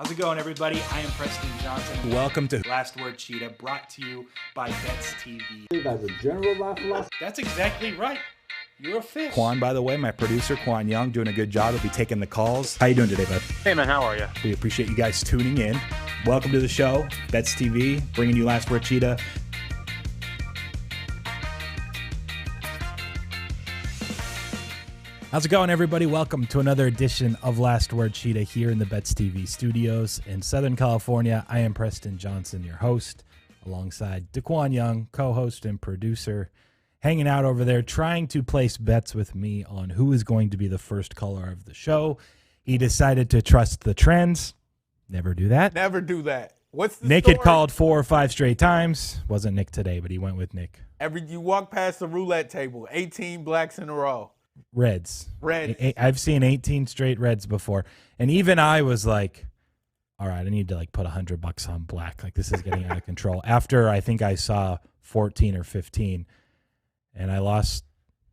How's it going, everybody? I am Preston Johnson. Welcome to Last Word Cheetah, brought to you by Bets TV. As a general philosophy. That's exactly right. You're a fish. Qwan, by the way, my producer, Qwan Young, doing a good job. He'll be taking the calls. How you doing today, bud? Hey, man, how are you? We appreciate you guys tuning in. Welcome to the show, Bets TV, bringing you Last Word Cheetah. How's it going, everybody? Welcome to another edition of Last Word Cheetah here in the Bets TV studios in Southern California. I am Preston Johnson, your host, alongside Qwan Young, co-host and producer, hanging out over there, trying to place bets with me on who is going to be the first caller of the show. He decided to trust the trends. Never do that. Never do that. What's the Nick story? had called 4 or 5 straight times. Wasn't Nick today, but he went with Nick. You walk past the roulette table, 18 blacks in a row. Reds. I've seen 18 straight reds before. And even I was like, all right, I need to put $100 on black. This is getting out of control. After I think I saw 14 or 15 and I lost,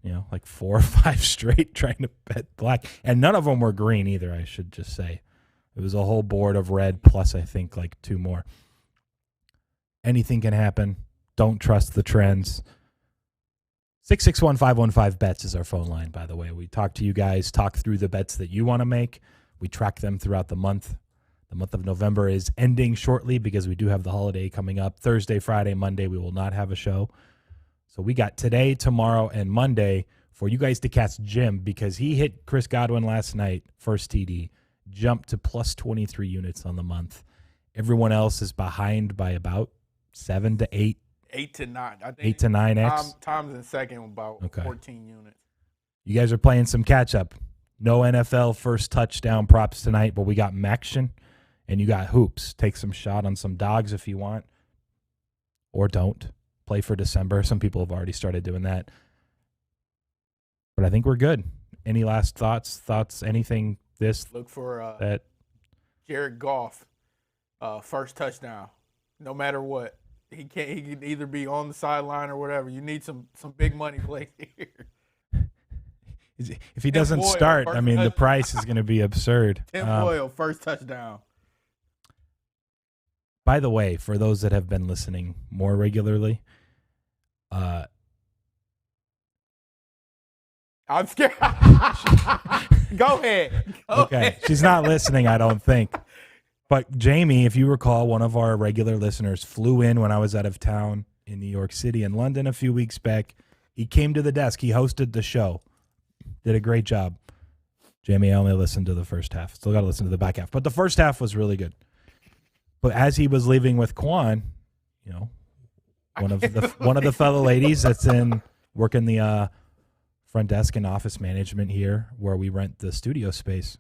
4 or 5 straight trying to bet black. And none of them were green either, I should just say. It was a whole board of red plus I think 2 more. Anything can happen. Don't trust the trends. 661-515-BETS is our phone line, by the way. We talk to you guys, talk through the bets that you want to make. We track them throughout the month. The month of November is ending shortly because we do have the holiday coming up. Thursday, Friday, Monday, we will not have a show. So we got today, tomorrow, and Monday for you guys to catch Jim because he hit Chris Godwin last night, first TD, jumped to plus 23 units on the month. Everyone else is behind by about 7 to 8. 8 to 9. I think 8 to 9x. Tom's in second with about 14 units. You guys are playing some catch-up. No NFL first touchdown props tonight, but we got Maction and you got hoops. Take some shot on some dogs if you want. Or don't. Play for December. Some people have already started doing that. But I think we're good. Any last thoughts? Anything Look for that Jared Goff, first touchdown, no matter what. He can either be on the sideline or whatever. You need some big money plays here. If he doesn't start, the price is going to be absurd. Tim Boyle, first touchdown. By the way, for those that have been listening more regularly, I'm scared. Go ahead. Okay. She's not listening, I don't think. But Jamie, if you recall, one of our regular listeners flew in when I was out of town in New York City and London a few weeks back. He came to the desk. He hosted the show. Did a great job. Jamie, I only listened to the first half. Still got to listen to the back half. But the first half was really good. But as he was leaving with Qwan, one of the fellow ladies that's working the front desk and office management here where we rent the studio space,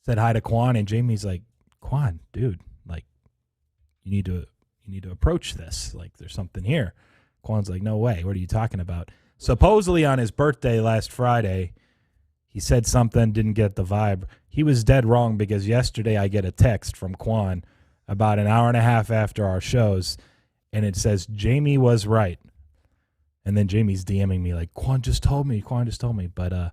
said hi to Qwan, and Jamie's like, Qwan, dude, you need to approach this. There's something here. Quan's like, no way. What are you talking about? Supposedly on his birthday last Friday, he said something, didn't get the vibe. He was dead wrong because yesterday I get a text from Qwan about an hour and a half after our shows, and it says, Jamie was right. And then Jamie's DMing me Qwan just told me. But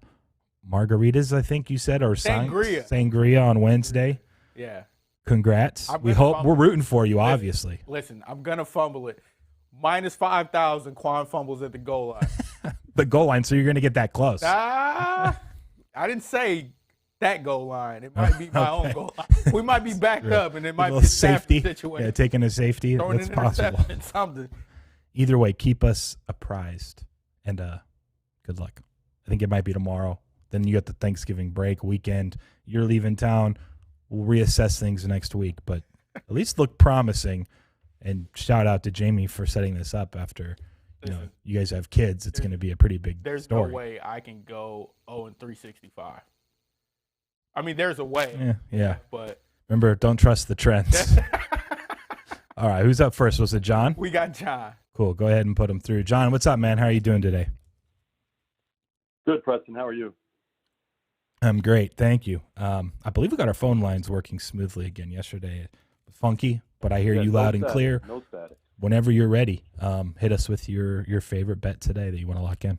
margaritas, I think you said, or sangria on Wednesday. Yeah. Congrats. We're rooting for you, obviously. Listen, I'm going to fumble it. Minus 5,000, Qwan fumbles at the goal line. The goal line, so you're going to get that close. I didn't say that goal line. It might be my own goal line. We might be backed up, and it might be a safety situation. Yeah, taking a safety. Throwing That's an possible. Something. Either way, keep us apprised, and good luck. I think it might be tomorrow. Then you got the Thanksgiving break weekend. You're leaving town. We'll reassess things next week, but at least look promising. And shout out to Jamie for setting this up after you guys have kids. It's going to be a pretty big There's story. no way I can go 0-365. There's a way. Yeah. But remember, don't trust the trends. All right, who's up first? Was it John? We got John. Cool. Go ahead and put him through. John, what's up, man? How are you doing today? Good, Preston. How are you? I'm great. Thank you. I believe we got our phone lines working smoothly again yesterday. Funky, but I hear you loud and clear. No static. Whenever you're ready, hit us with your favorite bet today that you want to lock in.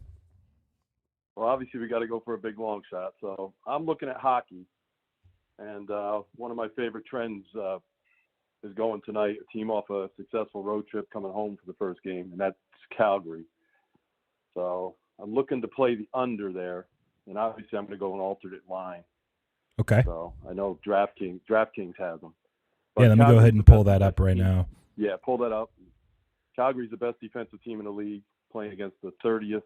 Well, obviously we got to go for a big long shot. So I'm looking at hockey. And one of my favorite trends is going tonight, a team off a successful road trip coming home for the first game, and that's Calgary. So I'm looking to play the under there, and obviously I'm going to go an alternate line. Okay. So I know DraftKings has them. Yeah, let me go ahead and pull that up right now. Yeah, pull that up. Calgary's the best defensive team in the league, playing against the 30th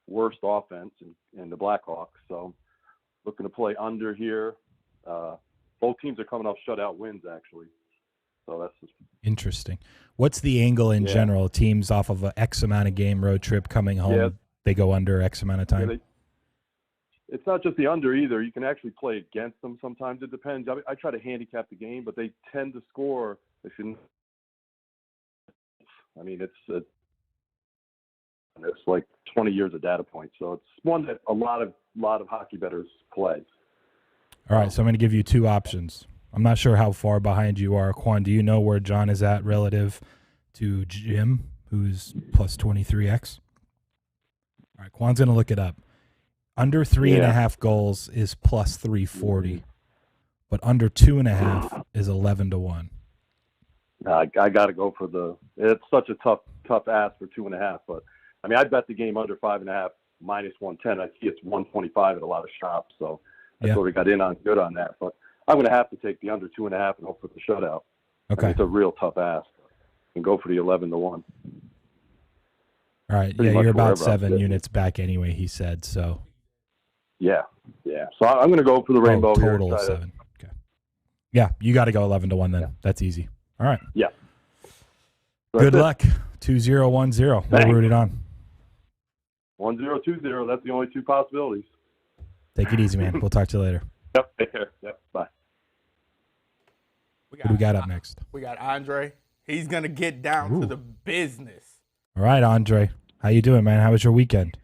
worst offense in the Blackhawks. So looking to play under here. Both teams are coming off shutout wins, actually. So that's just interesting. What's the angle in general? Teams off of an X amount of game road trip coming home, they go under X amount of time? It's not just the under either. You can actually play against them sometimes. It depends. I try to handicap the game, but they tend to score. I mean, it's like 20 years of data points. So it's one that a lot of hockey bettors play. All right, so I'm going to give you two options. I'm not sure how far behind you are. Qwan, do you know where John is at relative to Jim, who's plus 23x? All right, Quan's going to look it up. Under 3.5 goals is plus 340, but under 2.5 is 11-1. I got to go for it's such a tough ask for 2.5, but I mean, I bet the game under 5.5 minus 110. I see it's 125 at a lot of shops, so I sort of got in on good on that. But I'm going to have to take the under 2.5 and hope for the shutout. Okay, I mean, it's a real tough ask, and go for the 11-1. All right, you're about 7 units back anyway. He said so. Yeah. So I'm going to go for the rainbow here. Total of 7. Okay. Yeah, you got to go 11-1 then. Yeah. That's easy. All right. Yeah. So good luck. 2010. We'll root it on. 1020. That's the only two possibilities. Take it easy, man. We'll talk to you later. Yep. Take care. Yep. Bye. Who do we got up next? We got Andre. He's gonna get down to the business. All right, Andre. How you doing, man? How was your weekend?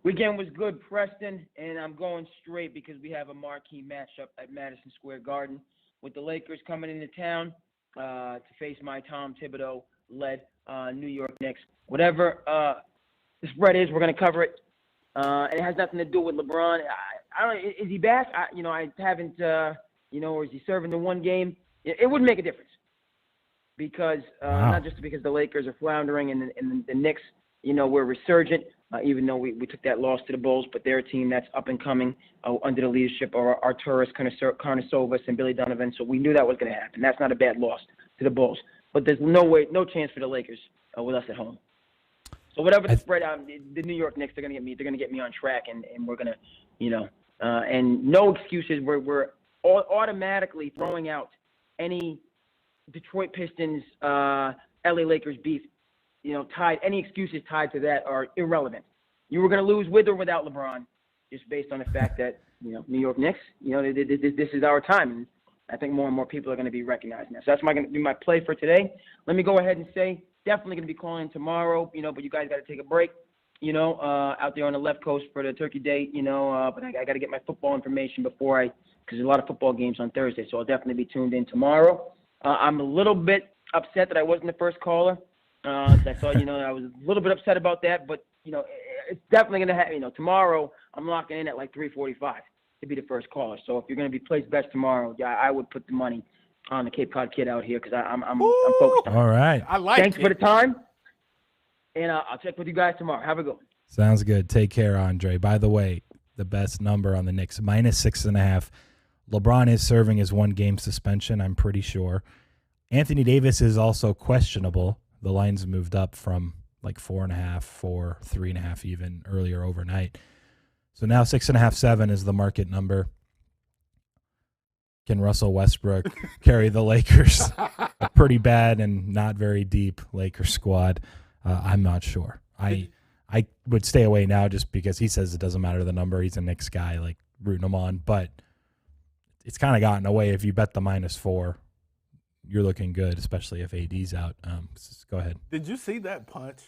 Weekend was good, Preston, and I'm going straight because we have a marquee matchup at Madison Square Garden with the Lakers coming into town to face my Tom Thibodeau-led New York Knicks. Whatever the spread is, we're going to cover it. It has nothing to do with LeBron. I don't know, is he back? I haven't, or is he serving the one game? It wouldn't make a difference because not just because the Lakers are floundering and the Knicks, we're resurgent. Even though we took that loss to the Bulls, but they're a team that's up and coming under the leadership of Arturas Karnisovas and Billy Donovan. So we knew that was going to happen. That's not a bad loss to the Bulls. But there's no chance for the Lakers with us at home. So whatever the spread, the New York Knicks, they're going to get me on track, and we're going to, and no excuses. We're automatically throwing out any Detroit Pistons, LA Lakers beef. Any excuses tied to that are irrelevant. You were going to lose with or without LeBron, just based on the fact that, New York Knicks, this is our time. And I think more and more people are going to be recognizing that. So that's going to be my play for today. Let me go ahead and say, definitely going to be calling tomorrow, but you guys got to take a break, out there on the left coast for the Turkey Day, but I got to get my football information before because there's a lot of football games on Thursday. So I'll definitely be tuned in tomorrow. I'm a little bit upset that I wasn't the first caller. I saw, I was a little bit upset about that, but, it's definitely going to happen. Tomorrow I'm locking in at like 3:45 to be the first caller. So if you're going to be placed bets tomorrow, I would put the money on the Cape Cod Kid out here because I'm focused on it. All right. I like Thanks for the time, and I'll check with you guys tomorrow. Have a good one. Sounds good. Take care, Andre. By the way, the best number on the Knicks, minus 6.5. LeBron is serving his 1-game suspension, I'm pretty sure. Anthony Davis is also questionable. The line's moved up from like 4.5, 3.5 even earlier overnight. So now 6.5, 7 is the market number. Can Russell Westbrook carry the Lakers? A pretty bad and not very deep Lakers squad. I'm not sure. I would stay away now just because he says it doesn't matter the number. He's a Knicks guy, like rooting him on. But it's kind of gotten away. If you bet the -4, you're looking good, especially if AD's out. Go ahead. Did you see that punch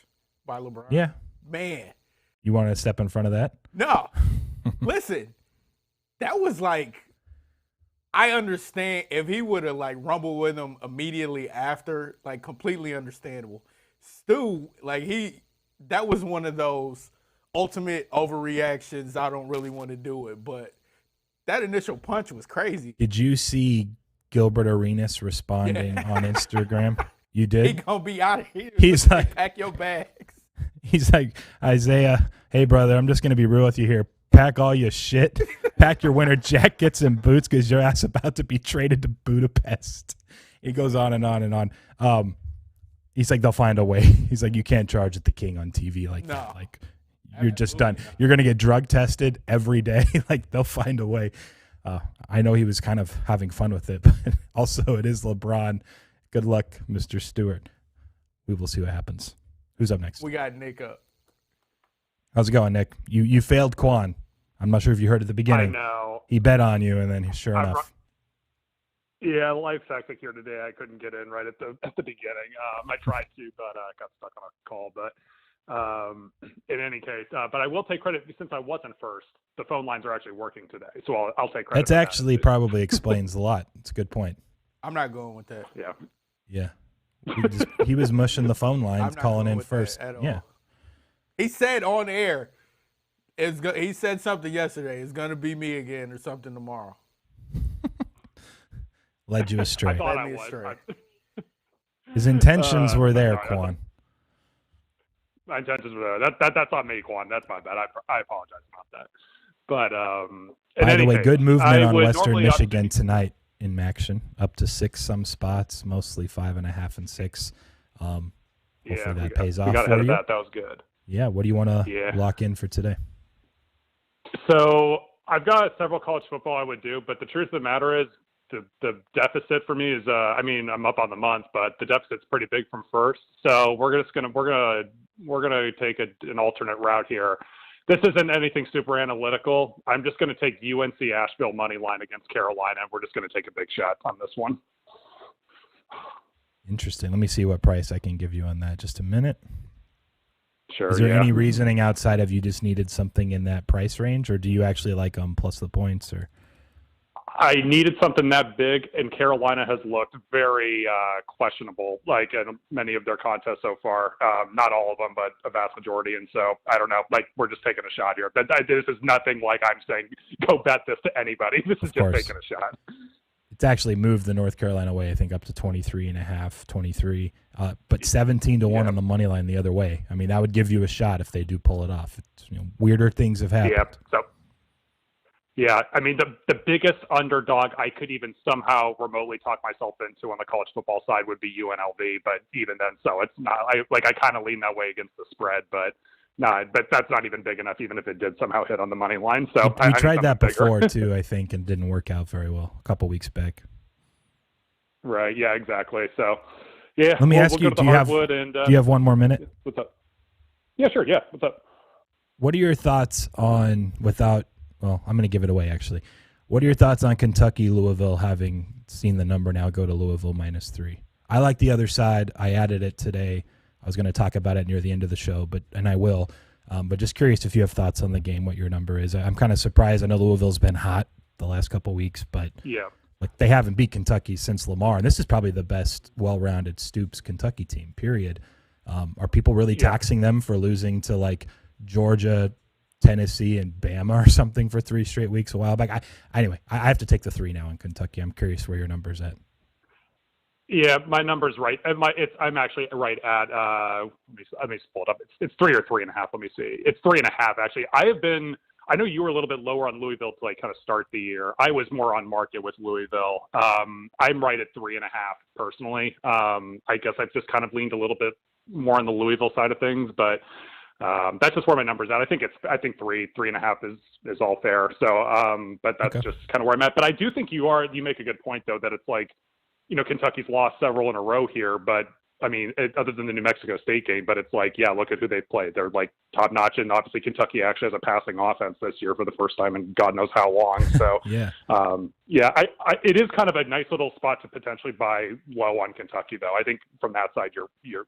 by LeBron? Yeah. Man. You want to step in front of that? No. Listen, that was like, I understand if he would have like rumbled with him immediately after, like completely understandable. Stu, that was one of those ultimate overreactions. I don't really want to do it, but that initial punch was crazy. Did you see Gilbert Arenas responding on Instagram? You He did? gonna be out of here. He's like, pack your bags. he's like, Isaiah, hey brother, I'm just gonna be real with you here. Pack all your shit. Pack your winter jackets and boots because your ass about to be traded to Budapest. He goes on and on and on. He's like, they'll find a way. He's like, you can't charge at the King on TV like that. Like, you're just done. You're gonna get drug tested every day. Like, they'll find a way. I know he was kind of having fun with it, but also it is LeBron. Good luck, Mr. Stewart. We will see what happens. Who's up next? We got Nick up. How's it going, Nick? You failed Qwan. I'm not sure if you heard at the beginning. I know. He bet on you, and then sure enough. Yeah, life's hectic here today. I couldn't get in right at the beginning. I tried to, but got stuck on a call. But in any case, but I will take credit since I wasn't first. The phone lines are actually working today, so I'll take credit. That's actually probably explains a lot. It's a good point. I'm not going with that. Yeah. Yeah. He was mushing the phone lines, calling in first. Yeah. He said on air, he said something yesterday. It's going to be me again or something tomorrow. Led you astray. I thought Led I me was. astray. His intentions were there, Qwan. My intentions were there. That's not me, Qwan. That's my bad. I apologize about that. But By the way, case, good movement I on would Western normally Michigan tonight in Maction. Up to 6 some spots, mostly 5.5 and 6. Hopefully that pays off we got for ahead you. of that. That was good. Yeah. What do you want to lock in for today? So I've got several college football I would do, but the truth of the matter is the deficit for me is I'm up on the month, but the deficit's pretty big from first. So we're gonna take an alternate route here. This isn't anything super analytical. I'm just going to take UNC Asheville money line against Carolina, and we're just going to take a big shot on this one. Interesting. Let me see what price I can give you on that. Just a minute. Sure. Is there any reasoning outside of you just needed something in that price range, or do you actually like them plus the points? Or I needed something that big, and Carolina has looked very questionable, like in many of their contests so far. Not all of them, but a vast majority. And so, I don't know, like, we're just taking a shot here. But this is nothing like I'm saying, go bet this to anybody. This is just taking a shot. It's actually moved the North Carolina way, I think, up to 23.5, 23, but 17-1 on the money line the other way. I mean, that would give you a shot if they do pull it off. It's, weirder things have happened. Yeah. So, yeah, I mean, the biggest underdog I could even somehow remotely talk myself into on the college football side would be UNLV, but even then, so it's not. I kind of lean that way against the spread, but but that's not even big enough, even if it did somehow hit on the money line. So we tried that before too, I think, and didn't work out very well a couple weeks back. Right. Yeah. Exactly. So, yeah. Let me ask you: Do you have one more minute? What's up? Yeah. Sure. Yeah. What's up? What are your thoughts on Well, I'm going to give it away, actually. What are your thoughts on Kentucky, Louisville, having seen the number now go to Louisville -3? I like the other side. I added it today. I was going to talk about it near the end of the show, and I will. But just curious if you have thoughts on the game, what your number is. I'm kind of surprised. I know Louisville's been hot the last couple weeks, but they haven't beat Kentucky since Lamar. And this is probably the best well-rounded Stoops Kentucky team, period. Are people really taxing them for losing to, Georgia, Tennessee, and Bama or something for 3 straight weeks a while back? I have to take the 3 now in Kentucky. I'm curious where your number's at. Yeah, my number's right. I'm actually right at. Let me pull it up. It's 3 or 3.5. Let me see. It's 3.5 actually. I know you were a little bit lower on Louisville to kind of start the year. I was more on market with Louisville. I'm right at 3.5 personally. I guess I've just kind of leaned a little bit more on the Louisville side of things, but that's just where my number's at. I think 3.5 is all fair. So, but that's just kind of where I'm at. But I do think you make a good point though, that it's like, Kentucky's lost several in a row here, but I mean, other than the New Mexico State game, but it's like, look at who they've played. They're like top notch, and obviously Kentucky actually has a passing offense this year for the first time in God knows how long. So, it is kind of a nice little spot to potentially buy low on Kentucky, though. I think from that side, you're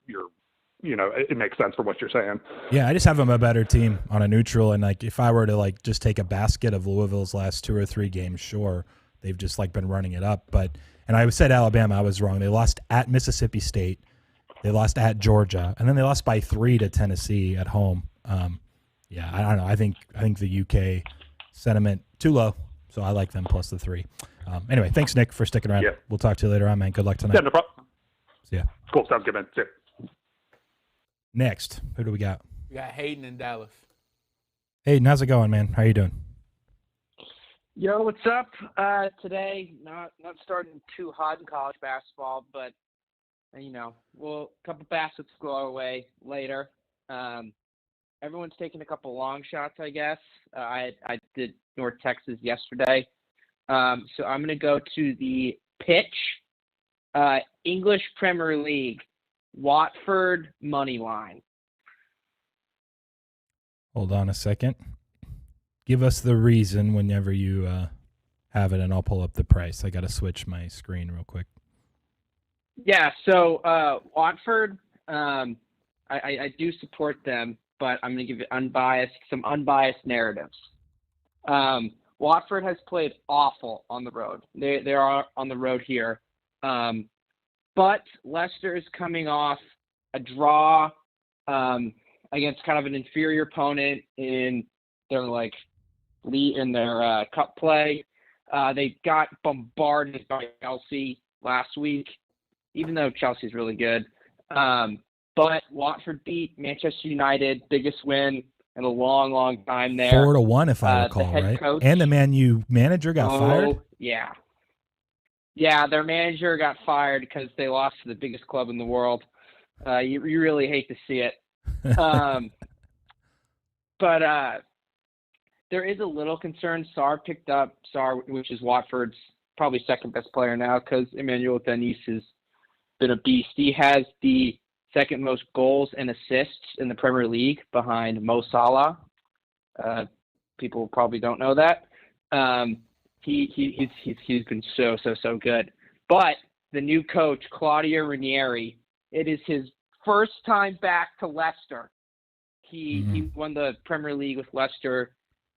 it makes sense for what you're saying. Yeah, I just have them a better team on a neutral, and if I were to just take a basket of Louisville's last 2 or 3 games, sure, they've just been running it up, but. And I said Alabama, I was wrong. They lost at Mississippi State. They lost at Georgia. And then they lost by 3 to Tennessee at home. I don't know. I think the UK sentiment, too low. So I like them plus the 3. Anyway, thanks, Nick, for sticking around. Yeah. We'll talk to you later on, man. Good luck tonight. Yeah, no problem. See ya. Cool. Sounds good, man. See ya. Next, who do we got? We got Hayden in Dallas. Hey, how's it going, man? How you doing? Yo, what's up? Today, not starting too hot in college basketball, but a couple baskets go our way later. Everyone's taking a couple long shots, I guess. I did North Texas yesterday, so I'm gonna go to the pitch. English Premier League, Watford Moneyline. Hold on a second. Give us the reason whenever you have it, and I'll pull up the price. I got to switch my screen real quick. Yeah, so Watford, I do support them, but I'm going to give it some unbiased narratives. Watford has played awful on the road. They are on the road here. But Leicester is coming off a draw against kind of an inferior opponent in their cup play. They got bombarded by Chelsea last week, even though Chelsea's really good. But Watford beat Manchester United, biggest win in a long, long time there. 4-1, if I recall, right? Coach, and the Man U manager got fired? Yeah. Yeah, their manager got fired because they lost to the biggest club in the world. You really hate to see it. But there is a little concern. Sarr, which is Watford's probably second best player now because Emmanuel Dennis has been a beast. He has the second most goals and assists in the Premier League behind Mo Salah. People probably don't know that. He's been so good. But the new coach, Claudio Ranieri, it is his first time back to Leicester. He won the Premier League with Leicester,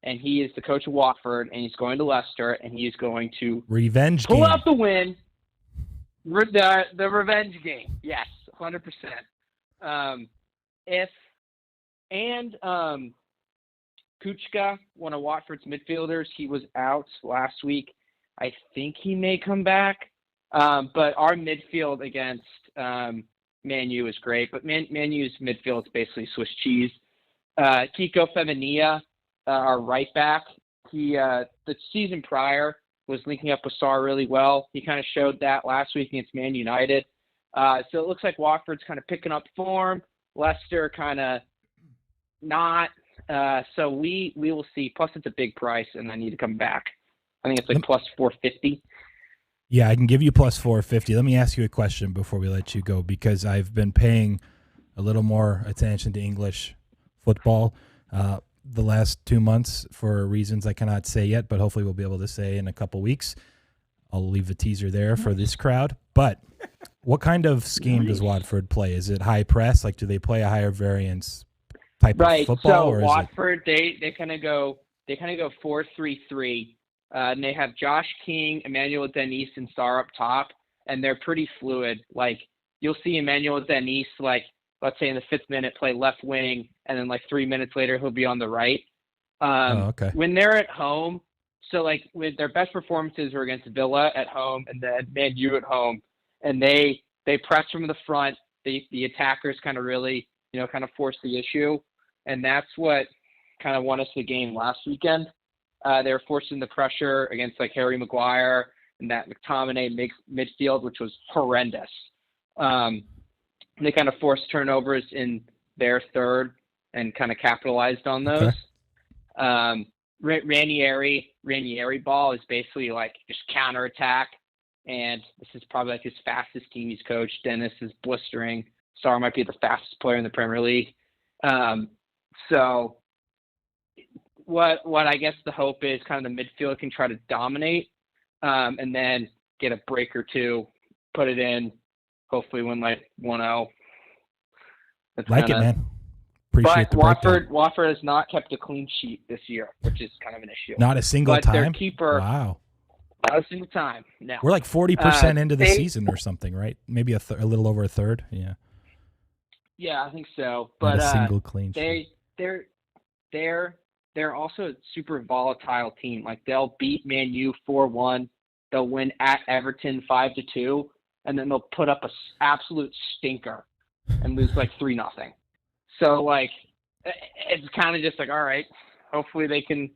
and he is the coach of Watford, and he's going to Leicester, and he is going to pull out the win. The revenge game, yes, 100%. Kuchka, one of Watford's midfielders, he was out last week. I think he may come back. But our midfield against Man U is great. But Man U's midfield is basically Swiss cheese. Kiko Femenia, our right back, the season prior was linking up with Sarr really well. He kind of showed that last week against Man United. So it looks like Watford's kind of picking up form. Leicester kind of not. So we will see. Plus, it's a big price, and I need to come back. I think it's like plus 450. Yeah, I can give you plus 450. Let me ask you a question before we let you go, because I've been paying a little more attention to English football the last 2 months for reasons I cannot say yet, but hopefully we'll be able to say in a couple weeks. I'll leave a teaser there for this crowd. But what kind of scheme does Watford play? Is it high press? Like, do they play a higher variance type of football? So Watford, they kind of go 4-3-3. And they have Josh King, Emmanuel Dennis, and Sarr up top, and they're pretty fluid. Like, you'll see Emmanuel Dennis, like, let's say in the 5th minute, play left wing, and then like 3 minutes later, he'll be on the right. Okay. When they're at home, so like with their best performances were against Villa at home and then Man U at home, and they press from the front. The attackers kind of really, kind of force the issue, and that's what kind of won us the game last weekend. They were forcing the pressure against like Harry Maguire and that McTominay midfield, which was horrendous. They kind of forced turnovers in their third and kind of capitalized on those. Okay. Ranieri ball is basically like just counterattack, and this is probably like his fastest team he's coached. Dennis is blistering. Sarr might be the fastest player in the Premier League. So what I guess the hope is kind of the midfield can try to dominate, and then get a break or two, put it in, hopefully win like 1-0. It, man. Appreciate the breakdown. Watford has not kept a clean sheet this year, which is kind of an issue. Not a single time? Their keeper, wow. Not a single time, no. We're like 40% into the season or something, right? Maybe a little over a third, yeah. Yeah, I think so. But not a single clean sheet. Their they're also a super volatile team. Like they'll beat Man U 4-1, they'll win at Everton 5-2, and then they'll put up a absolute stinker and lose like 3-0. So like it's kind of just like, all right, hopefully they can,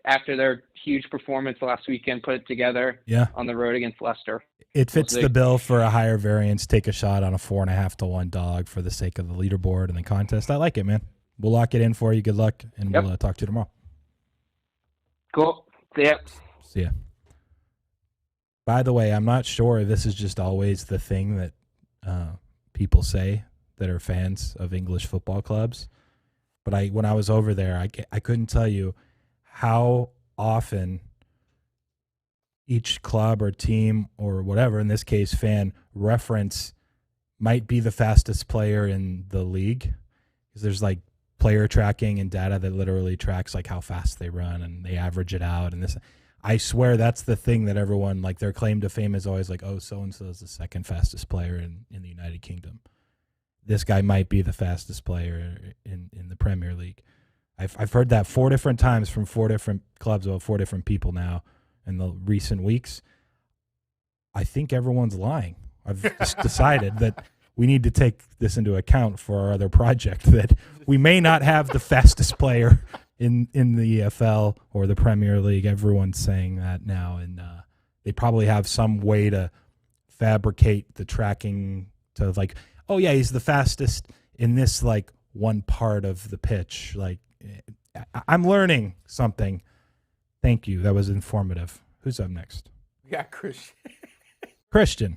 after their huge performance last weekend, put it together on the road against Leicester. It fits the bill for a higher variance. Take a shot on a 4.5 to 1 dog for the sake of the leaderboard and the contest. I like it, man. We'll lock it in for you. Good luck, and we'll talk to you tomorrow. Cool. See ya. See ya. By the way, I'm not sure if this is just always the thing that people say that are fans of English football clubs, but when I was over there, I couldn't tell you how often each club or team or whatever, in this case fan, reference might be the fastest player in the league, because there's like player tracking and data that literally tracks like how fast they run and they average it out. And this, I swear that's the thing that everyone, like their claim to fame is always like, oh, so-and-so is the second fastest player in the United Kingdom. This guy might be the fastest player in the Premier League. I've heard that 4 different times from 4 different clubs, about 4 different people now in the recent weeks. I think everyone's lying. I've just decided that we need to take this into account for our other project, that we may not have the fastest player in the EFL or the Premier League. Everyone's saying that now, and they probably have some way to fabricate the tracking to like, oh yeah, he's the fastest in this like one part of the pitch. Like, I'm learning something. Thank you. That was informative. Who's up next? We got Christian. Christian,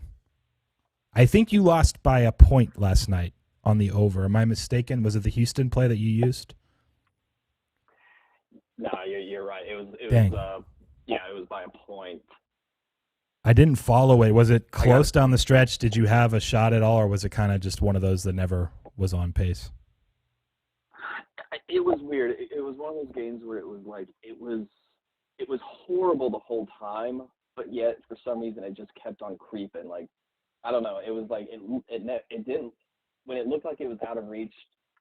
I think you lost by a point last night on the over. Am I mistaken? Was it the Houston play that you used? No, you're right. It was it was by a point. I didn't follow it. Was it close down the stretch? Did you have a shot at all, or was it kind of just one of those that never was on pace? It was weird. It was one of those games where it was like it was horrible the whole time, but yet for some reason it just kept on creeping. Like, I don't know. It was like it didn't, when it looked like it was out of reach.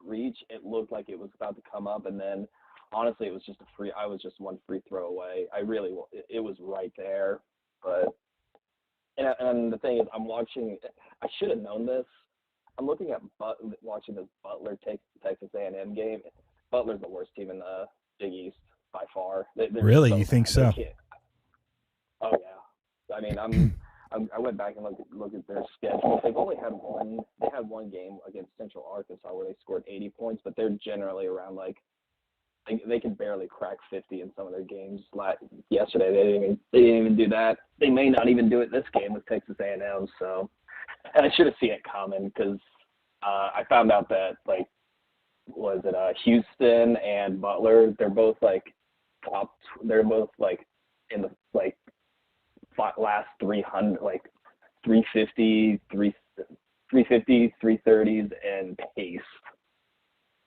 It looked like it was about to come up, and then honestly, it was just I was just one free throw away. It was right there, but and the thing is, I'm watching. I should have known this. I'm looking at watching this Butler Texas A&M game. Butler's the worst team in the Big East by far. Really, you think so? Oh yeah. I mean, I went back and looked at their schedule. They've only had one. They had one game against Central Arkansas where they scored 80 points, but they're generally around like they can barely crack 50 in some of their games. Yesterday, they didn't even do that. They may not even do it this game with Texas A&M. So, and I should have seen it coming because I found out that Houston and Butler, they're both like top. They're both like in the last 300, like 350, 330s and pace.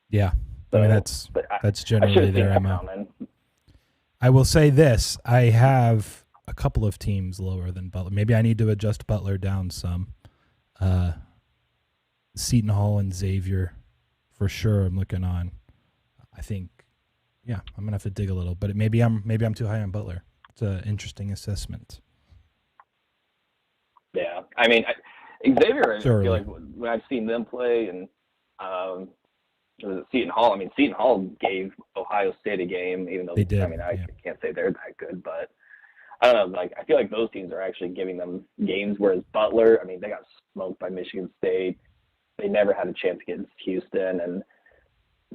Yeah. So, I mean, that's generally their MO. I will say this. I have a couple of teams lower than Butler. Maybe I need to adjust Butler down some. Seton Hall and Xavier, for sure, I'm looking on. I think, yeah, I'm going to have to dig a little. But maybe I'm too high on Butler. It's an interesting assessment. Yeah. I mean, Xavier, I feel like when I've seen them play and Seton Hall. I mean, Seton Hall gave Ohio State a game, even though they did. I mean, I can't say they're that good, but I don't know. Like, I feel like those teams are actually giving them games, whereas Butler, I mean, they got smoked by Michigan State. They never had a chance against Houston, and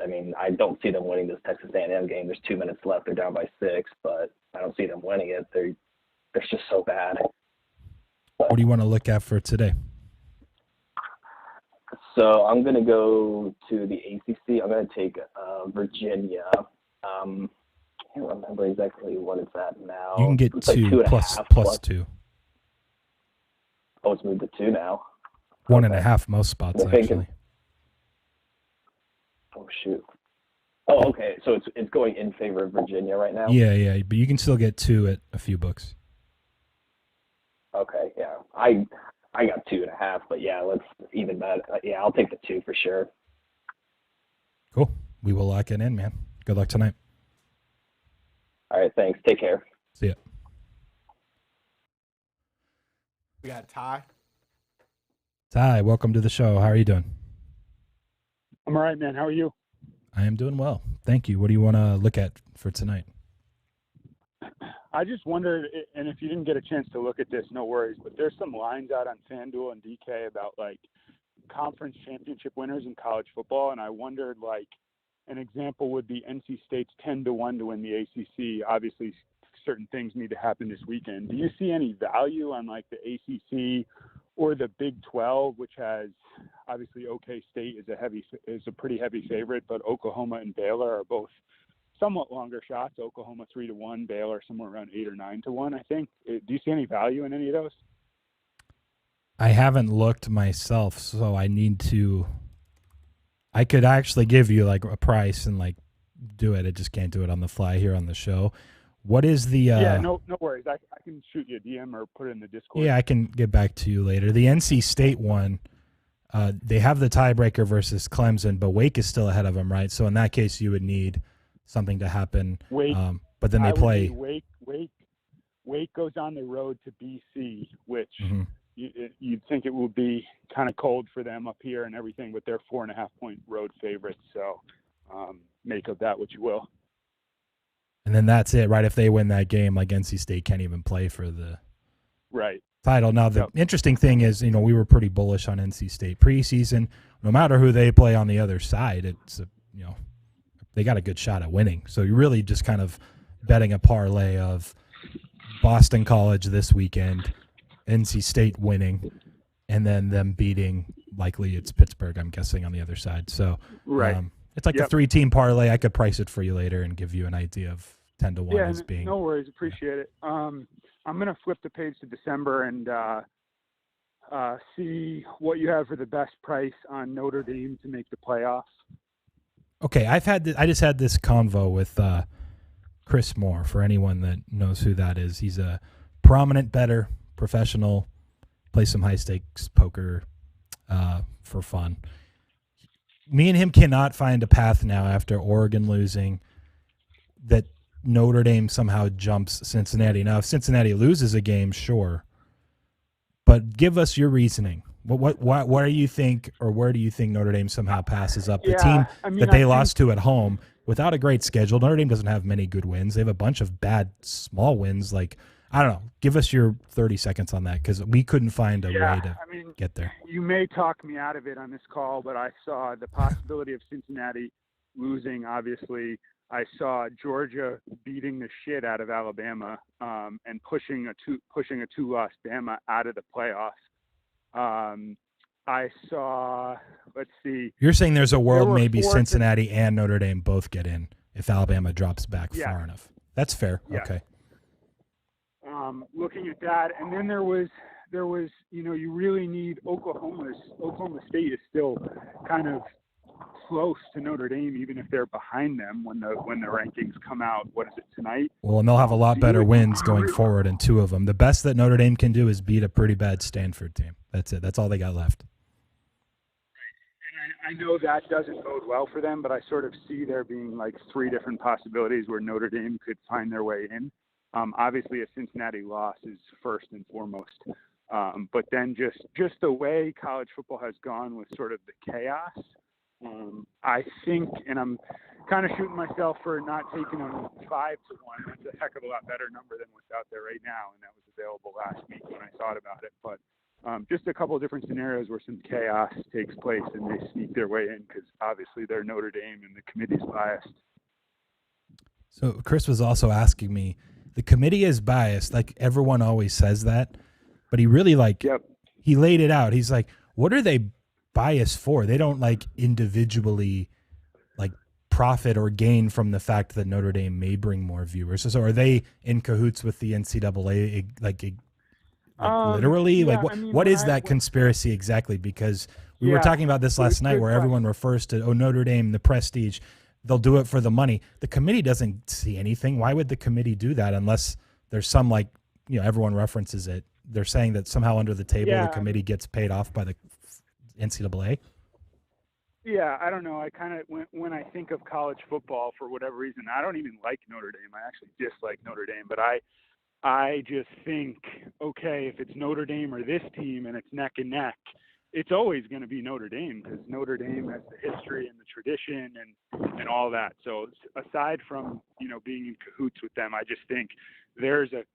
I mean, I don't see them winning this Texas A&M game. There's 2 minutes left. They're down by 6, but I don't see them winning it. They're just so bad. But, what do you want to look at for today? So I'm going to go to the ACC. I'm going to take Virginia. I can't remember exactly what it's at now. You can get it's 2 like plus 2. Oh, it's moved to 2 now. 1.5 most spots, actually. Oh, shoot. Oh, okay. So it's going in favor of Virginia right now? Yeah. But you can still get 2 at a few books. Okay, yeah. I got 2.5, but yeah, let's even that. Yeah, I'll take the 2 for sure. Cool. We will lock it in, man. Good luck tonight. All right, thanks. Take care. See ya. We got Ty. Ty, welcome to the show. How are you doing? I'm all right, man. How are you? I am doing well. Thank you. What do you want to look at for tonight? I just wondered, and if you didn't get a chance to look at this, no worries, but there's some lines out on FanDuel and DK about, like, conference championship winners in college football, and I wondered, like, an example would be NC State's 10-1 to win the ACC. Obviously, certain things need to happen this weekend. Do you see any value on, like, the ACC or the Big 12, which has obviously OK State is a pretty heavy favorite, but Oklahoma and Baylor are both somewhat longer shots. Oklahoma 3-1, Baylor somewhere around 8 or 9-1, I think. Do you see any value in any of those? I haven't looked myself, so I need to. I could actually give you like a price and like do it. I just can't do it on the fly here on the show. What is the? Yeah, no worries. I can shoot you a DM or put it in the Discord. Yeah, I can get back to you later. The NC State one, they have the tiebreaker versus Clemson, but Wake is still ahead of them, right? So in that case, you would need something to happen. Wake, but then they play. Wake goes on the road to BC, which Mm-hmm. you'd think it would be kind of cold for them up here and everything, but they're 4.5-point road favorites. So make of that what you will. And then that's it, right? If they win that game, like NC State can't even play for the title. Now, the interesting thing is, we were pretty bullish on NC State preseason. No matter who they play on the other side, it's they got a good shot at winning. So you're really just kind of betting a parlay of Boston College this weekend, NC State winning, and then them beating, likely it's Pittsburgh, I'm guessing, on the other side. So it's like a 3-team parlay. I could price it for you later and give you an idea of 10-1 as being. No worries. Appreciate it. I'm going to flip the page to December and see what you have for the best price on Notre Dame to make the playoffs. Okay, I just had this convo with Chris Moore. For anyone that knows who that is, he's a prominent bettor, professional, plays some high stakes poker for fun. Me and him cannot find a path now after Oregon losing that Notre Dame somehow jumps Cincinnati. Now, if Cincinnati loses a game, sure, but give us your reasoning. What do you think, or where do you think Notre Dame somehow passes up the team that they lost to at home without a great schedule? Notre Dame doesn't have many good wins. They have a bunch of bad small wins. Like, I don't know. Give us your 30 seconds on that, because we couldn't find a way to get there. You may talk me out of it on this call, but I saw the possibility of Cincinnati losing, obviously. I saw Georgia beating the shit out of Alabama and pushing a two-loss Bama out of the playoffs. I saw, let's see. You're saying there's a world maybe Cincinnati and Notre Dame both get in if Alabama drops back far enough. That's fair. Yeah. Okay. Looking at that, and then there was, you really need Oklahoma State is still kind of close to Notre Dame, even if they're behind them when the rankings come out. What is it, tonight? Well, and they'll have a lot better wins going forward in 2 of them. The best that Notre Dame can do is beat a pretty bad Stanford team. That's it. That's all they got left. And I know that doesn't bode well for them, but I sort of see there being like 3 different possibilities where Notre Dame could find their way in. Obviously, a Cincinnati loss is first and foremost. But then just the way college football has gone with sort of the chaos, I think, and I'm kind of shooting myself for not taking them 5-1. That's a heck of a lot better number than what's out there right now, and that was available last week when I thought about it. But just a couple of different scenarios where some chaos takes place and they sneak their way in, because obviously they're Notre Dame and the committee's biased. So Chris was also asking me, the committee is biased, like everyone always says that, but he really he laid it out. He's like, what are they biased for? They don't individually profit or gain from the fact that Notre Dame may bring more viewers. So are they in cahoots with the NCAA? Literally? What is that conspiracy exactly? Because we were talking about this last night where everyone refers to, Notre Dame, the prestige. They'll do it for the money. The committee doesn't see anything. Why would the committee do that unless there's some everyone references it. They're saying that somehow under the table the committee gets paid off by the NCAA. Yeah, I don't know. I kind of when I think of college football, for whatever reason, I don't even like Notre Dame. I actually dislike Notre Dame, but I just think, okay, if it's Notre Dame or this team and it's neck and neck, it's always going to be Notre Dame because Notre Dame has the history and the tradition and all that. So aside from, being in cahoots with them, I just think there's a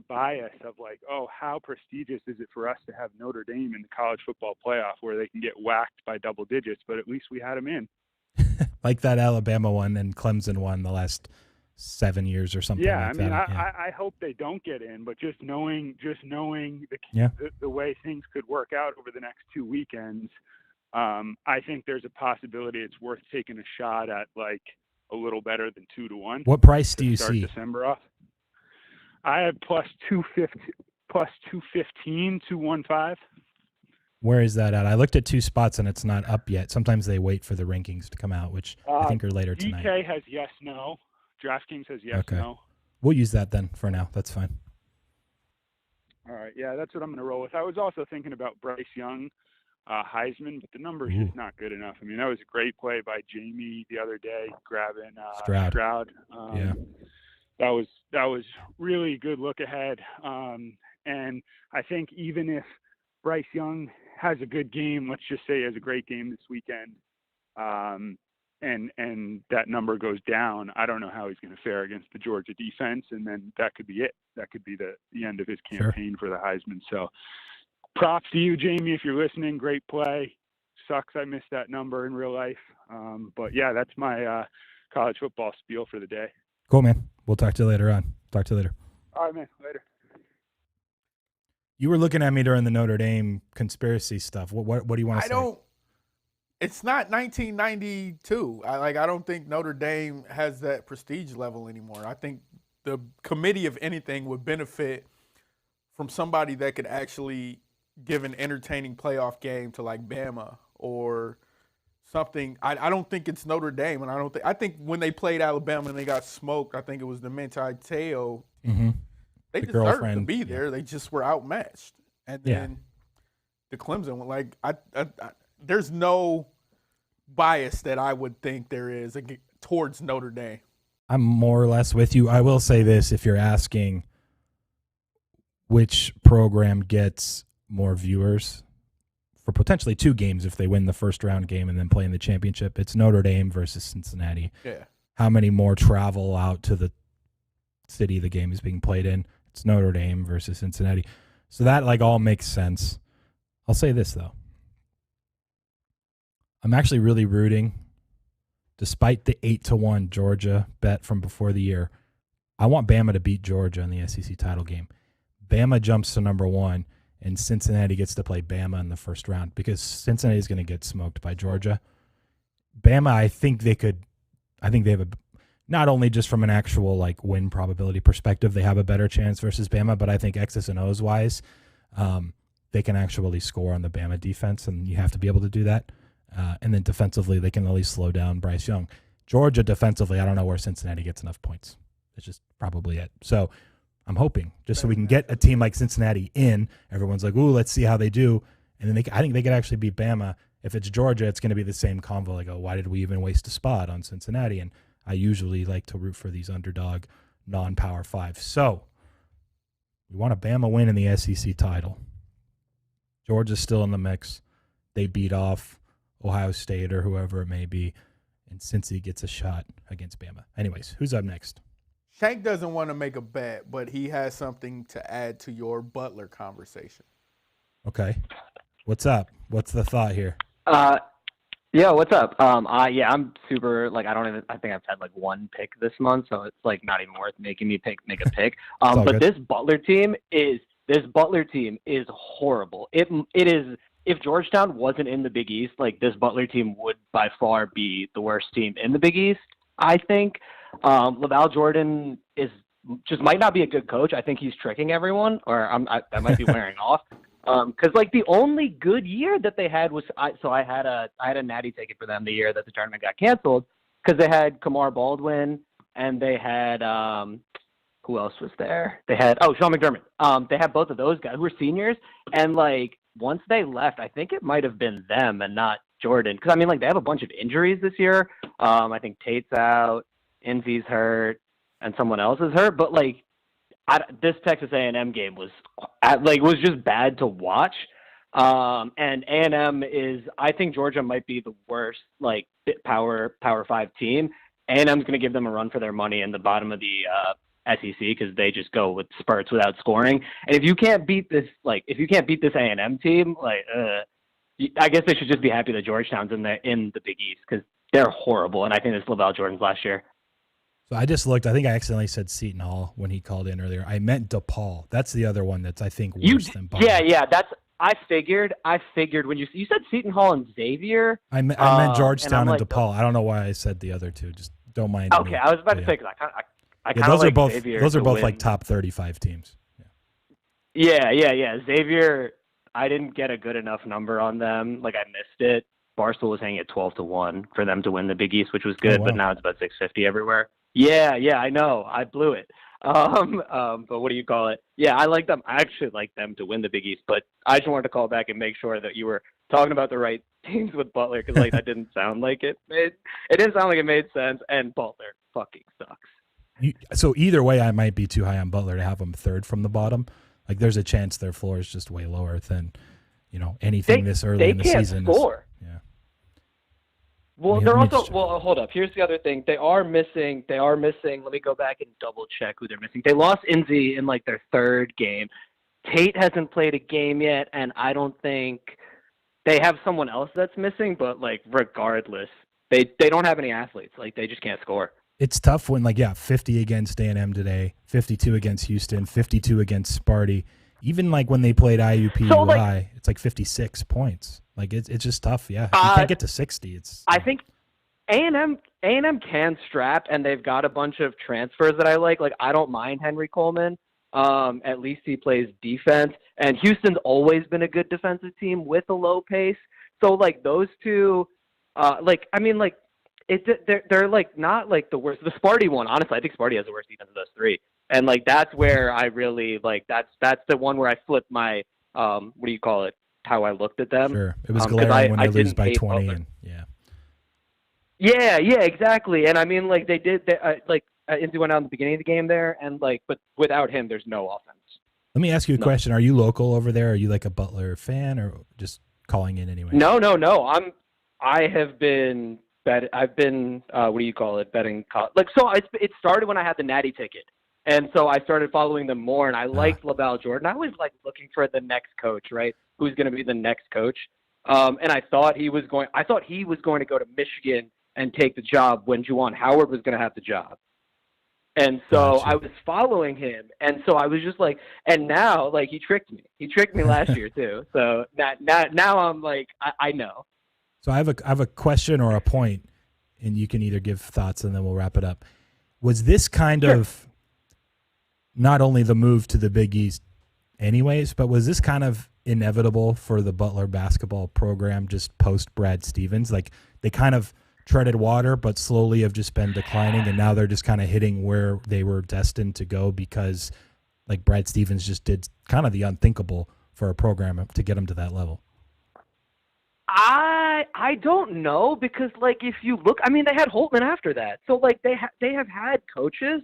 bias of like, oh, how prestigious is it for us to have Notre Dame in the college football playoff where they can get whacked by double digits, but at least we had them in. Like that Alabama one and Clemson one the last 7 years or something. Yeah, like I mean, that. I hope they don't get in, but just knowing the way things could work out over the next 2 weekends, I think there's a possibility it's worth taking a shot at like a little better than 2-1. What price do you start see? December off. I have plus 215, 215. Where is that at? I looked at 2 spots and it's not up yet. Sometimes they wait for the rankings to come out, which I think are later tonight. DK has yes, no. DraftKings has yes, Okay. no. We'll use that then for now. That's fine. All right, yeah, that's what I'm going to roll with. I was also thinking about Bryce Young, Heisman, but the number's just not good enough. I mean, that was a great play by Jamie the other day, grabbing Stroud. Yeah. That was really good look ahead. And I think even if Bryce Young has a good game, let's just say he has a great game this weekend, and that number goes down, I don't know how he's going to fare against the Georgia defense, and then that could be it. That could be the end of his campaign for the Heisman. So props to you, Jamie, if you're listening. Great play. Sucks I missed that number in real life. But, yeah, that's my college football spiel for the day. Cool, man. We'll talk to you later on. Talk to you later. All right, man. Later. You were looking at me during the Notre Dame conspiracy stuff. What do you want to say? It's not 1992. I don't think Notre Dame has that prestige level anymore. I think the committee, if anything, would benefit from somebody that could actually give an entertaining playoff game to like Bama or something. I don't think it's Notre Dame, and I think when they played Alabama and they got smoked, I think it was the Manti Te'o. Mm-hmm. They the deserved girlfriend. to be there. They just were outmatched. And then the Clemson one, like there's no bias that I would think there is towards Notre Dame. I'm more or less with you. I will say this, if you're asking which program gets more viewers for potentially 2 games if they win the first round game and then play in the championship, it's Notre Dame versus Cincinnati. Yeah. How many more travel out to the city the game is being played in? It's Notre Dame versus Cincinnati. So that all makes sense. I'll say this, though. I'm actually really rooting, despite the 8-1 Georgia bet from before the year. I want Bama to beat Georgia in the SEC title game. Bama jumps to number 1, and Cincinnati gets to play Bama in the first round because Cincinnati is going to get smoked by Georgia. Bama, I think they have a, not only just from an actual win probability perspective, they have a better chance versus Bama, but I think X's and O's wise, they can actually score on the Bama defense, and you have to be able to do that. And then defensively, they can at least slow down Bryce Young. Georgia defensively, I don't know where Cincinnati gets enough points. It's just probably it. So I'm hoping just so we can get a team like Cincinnati in. Everyone's like, ooh, let's see how they do. And then I think they could actually beat Bama. If it's Georgia, it's going to be the same convo. Like, oh, why did we even waste a spot on Cincinnati? And I usually like to root for these underdog non-Power 5. So we want a Bama win in the SEC title. Georgia's still in the mix. They beat off Ohio State or whoever it may be, and Cincy gets a shot against Bama. Anyways, who's up next? Shank doesn't want to make a bet, but he has something to add to your Butler conversation. Okay. What's up? What's the thought here? Yeah, what's up? I'm super, I think I've had one pick this month, so it's not even worth making me make a pick. But good. this Butler team is horrible. It is. If Georgetown wasn't in the Big East, this Butler team would by far be the worst team in the Big East, I think. Laval Jordan might not be a good coach. I think he's tricking everyone, or I might be wearing off. Because the only good year that they had was I had a natty ticket for them the year that the tournament got canceled because they had Kamar Baldwin and they had who else was there? They had Sean McDermott. They had both of those guys who were seniors, and once they left, I think it might have been them and not Jordan. Because, I mean, like, they have a bunch of injuries this year. I think Tate's out, Envy's hurt, and someone else is hurt. But, like, this Texas A&M game was just bad to watch. And A&M I think Georgia might be the worst, like, Power 5 team. A&M's going to give them a run for their money in the bottom of the SEC because they just go with spurts without scoring. And if you can't beat this A&M team, like, I guess they should just be happy that Georgetown's in the Big East because they're horrible. And I think it's LaVell Jordan's last year. So I just looked. I think I accidentally said Seton Hall when he called in earlier. I meant DePaul. That's the other one that's, I think, worse than Butler. Yeah. I figured when you said Seton Hall and Xavier. I meant Georgetown and DePaul. I don't know why I said the other two. Just don't mind. Okay, I was about to say because I kind of those like are both Xavier. Those are both like top 35 teams. Yeah. Xavier, I didn't get a good enough number on them. Like I missed it. Barstool was hanging at 12-1 for them to win the Big East, which was good. Oh, wow. But now it's about 650 everywhere. Yeah, I know. I blew it. But what do you call it? Yeah, I like them. I actually like them to win the Big East, but I just wanted to call back and make sure that you were talking about the right teams with Butler because like that didn't sound like it didn't sound like it made sense. And Butler fucking sucks. So either way, I might be too high on Butler to have them third from the bottom. Like there's a chance their floor is just way lower than anything this early in the season. They can't score. Yeah. Well, they're also hold up. Here's the other thing. They are missing. Let me go back and double check who they're missing. They lost Inzi in like their third game. Tate hasn't played a game yet, and I don't think they have someone else that's missing. But like regardless, they don't have any athletes. Like they just can't score. It's tough when 50 against A&M today, 52 against Houston, 52 against Sparty. Even like when they played IUP-UI, it's like 56 points. Like it's just tough. Yeah, you can't get to 60. I think A&M can strap, and they've got a bunch of transfers that I like. Like I don't mind Henry Coleman. At least he plays defense, and Houston's always been a good defensive team with a low pace. So like those two, they're like not like the worst. The Sparty one, honestly, I think Sparty has the worst defense of those three. And like that's where I really like that's the one where I flipped my what do you call it? How I looked at them. Sure, it was glaring when they lose by 20. Butler. And yeah, exactly. And I mean, like they did, Inzi went out in the beginning of the game there, and like, but without him, there's no offense. Let me ask you a question: are you local over there? Are you like a Butler fan, or just calling in anyway? No. I've been what do you call it? Betting it started when I had the Natty ticket. And so I started following them more, and I liked LaVell Jordan. I was like looking for the next coach, right? Who's going to be the next coach? And I thought he was going to go to Michigan and take the job when Juwan Howard was going to have the job. And so I was following him, and so I was just like, and now like he tricked me. He tricked me last year too. So now I'm like, I know. So I have a question or a point, and you can either give thoughts and then we'll wrap it up. Was this kind of not only the move to the Big East anyways, but was this kind of inevitable for the Butler basketball program just post Brad Stevens? Like they kind of treaded water, but slowly have just been declining, and now they're just kind of hitting where they were destined to go because like Brad Stevens just did kind of the unthinkable for a program to get them to that level. I don't know because like if you look, I mean they had Holtman after that, so like they have had coaches.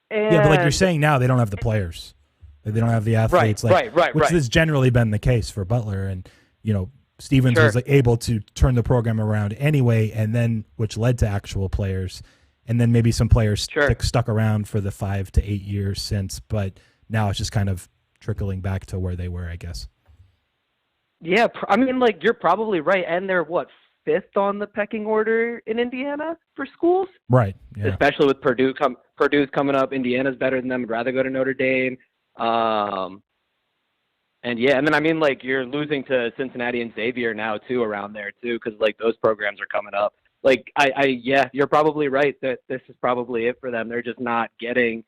And yeah, but like you're saying now, they don't have the players. They don't have the athletes. Right. Which has generally been the case for Butler. And, Stevens was like able to turn the program around anyway, and then which led to actual players. And then maybe some players stuck around for the 5 to 8 years since. But now it's just kind of trickling back to where they were, I guess. Yeah, I mean, like you're probably right. And they're fifth on the pecking order in Indiana for schools, right? Yeah. Especially with Purdue's coming up. Indiana's better than them. I'd rather go to Notre Dame. And then I mean, like you're losing to Cincinnati and Xavier now too around there too, because like those programs are coming up. Like you're probably right that this is probably it for them. They're just not getting.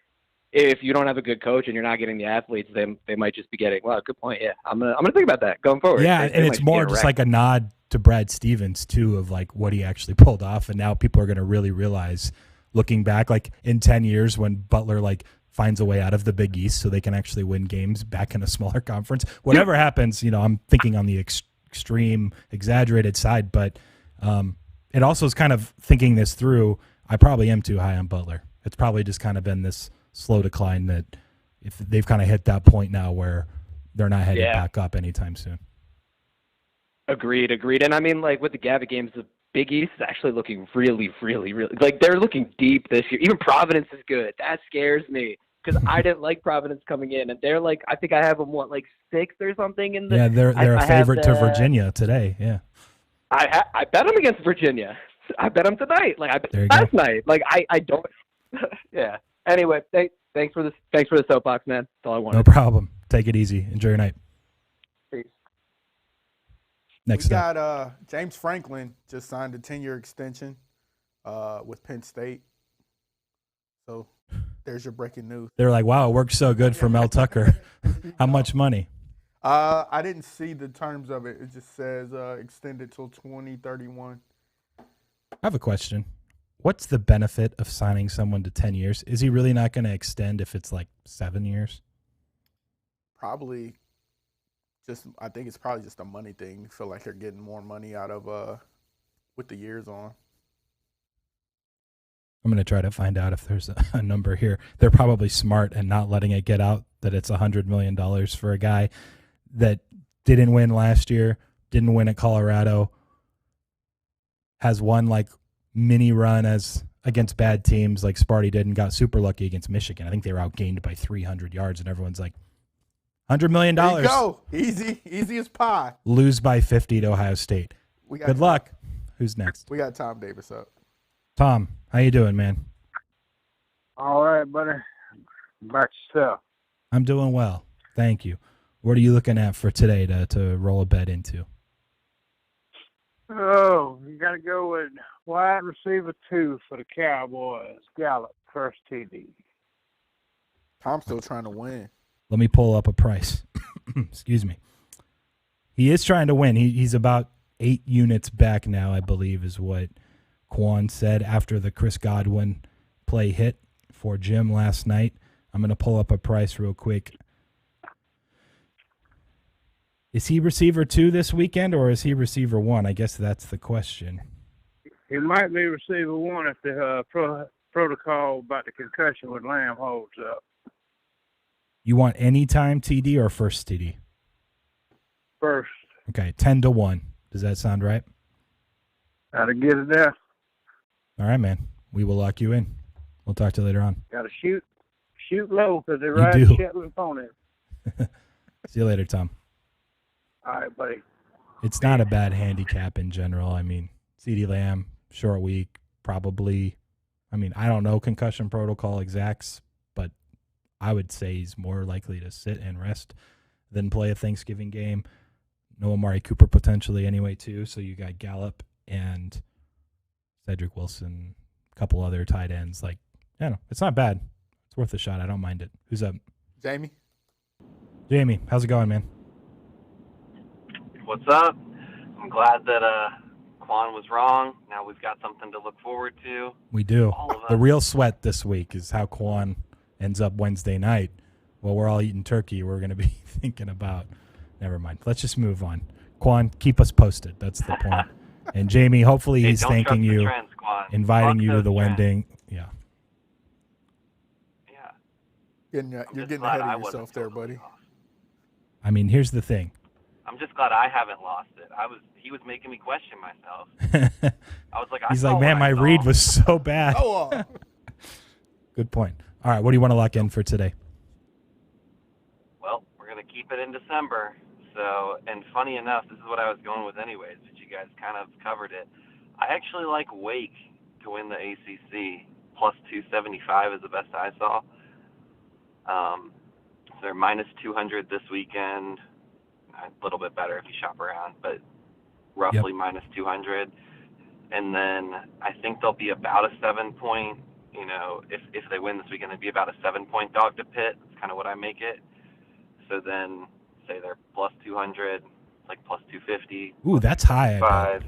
If you don't have a good coach and you're not getting the athletes, they might just be getting. Well, good point. Yeah, I'm gonna think about that going forward. Yeah, and it's more just like a nod to Brad Stevens too, of like what he actually pulled off, and now people are going to really realize, looking back, like in 10 years when Butler like finds a way out of the Big East so they can actually win games back in a smaller conference. Whatever happens, I'm thinking on the extreme, exaggerated side, but It also is kind of thinking this through. I probably am too high on Butler. It's probably just kind of been this slow decline that if they've kind of hit that point now where they're not headed back up anytime soon. Agreed. And I mean, like with the Gavitt games, the Big East is actually looking really, really, really like they're looking deep this year. Even Providence is good. That scares me because I didn't like Providence coming in, and they're like, I think I have them what 6th or something in the. Yeah, they're a favorite to Virginia today. Yeah. I bet them against Virginia. I bet them tonight. Like I bet last night. Like I don't. Yeah. Anyway, thanks for this. Thanks for the soapbox, man. That's all I wanted. No problem. Take it easy. Enjoy your night. Peace. Next we up. got James Franklin just signed a 10-year extension with Penn State. So there's your breaking news. They're like, wow, it worked so good for Mel Tucker. How much money? I didn't see the terms of it. It just says extended till 2031. I have a question. What's the benefit of signing someone to 10 years? Is he really not going to extend if it's like 7 years? Probably I think it's probably just a money thing. You feel like you're getting more money out of with the years on. I'm going to try to find out if there's a number here. They're probably smart and not letting it get out that it's $100 million for a guy that didn't win last year, didn't win at Colorado, has one like mini run as against bad teams like Sparty did and got super lucky against Michigan. I think they were outgained by 300 yards and everyone's like, $100 million. There you go. Easy as pie. Lose by 50 to Ohio State. Good luck. Who's next? We got Tom Davis up. Tom, how you doing, man? All right, buddy. Back yourself. I'm doing well. Thank you. What are you looking at for today to roll a bet into? Oh, you got to go with wide receiver 2 for the Cowboys. Gallup, first TD. Tom's still trying to win. Let me pull up a price. Excuse me. He is trying to win. He's about 8 units back now, I believe, is what Qwan said after the Chris Godwin play hit for Jim last night. I'm going to pull up a price real quick. Is he receiver 2 this weekend, or is he receiver 1? I guess that's the question. He might be receiver 1 if the protocol about the concussion with Lamb holds up. You want anytime TD or first TD? First. Okay, 10-1. Does that sound right? Gotta get it there. All right, man. We will lock you in. We'll talk to you later on. Gotta shoot low because they You ride do. Shetland ponies. See you later, Tom. All right, buddy. It's not a bad handicap in general. I mean, CeeDee Lamb, short week, probably. I mean, I don't know concussion protocol exacts, but I would say he's more likely to sit and rest than play a Thanksgiving game. No Amari Cooper potentially anyway, too. So you got Gallup and Cedric Wilson, a couple other tight ends. Like, I don't know. It's not bad. It's worth a shot. I don't mind it. Who's up? Jamie. Jamie, how's it going, man? What's up? I'm glad that Qwan was wrong. Now we've got something to look forward to. We do. All of us. The real sweat this week is how Qwan ends up Wednesday night. While we're all eating turkey, we're going to be thinking about. Never mind. Let's just move on. Qwan, keep us posted. That's the point. And Jamie, hopefully he's don't thanking trust the you, trends, Qwan. inviting Fuck you to those the trends. wedding. Yeah. You're getting ahead of yourself there, buddy. I mean, here's the thing. I'm just glad I haven't lost it. He was making me question myself. I was like, He's like, man, my read was so bad. Oh, Good point. All right, what do you want to lock in for today? Well, we're going to keep it in December. So, and funny enough, this is what I was going with anyways, but you guys kind of covered it. I actually like Wake to win the ACC. Plus 275 is the best I saw. So they're minus 200 this weekend. A little bit better if you shop around, but roughly minus 200. And then I think they'll be about a 7-point, if they win this weekend, it'd be about a 7-point dog to Pitt. That's kind of what I make it. So then say they're plus 200, like plus 250. Ooh, that's high. I bet.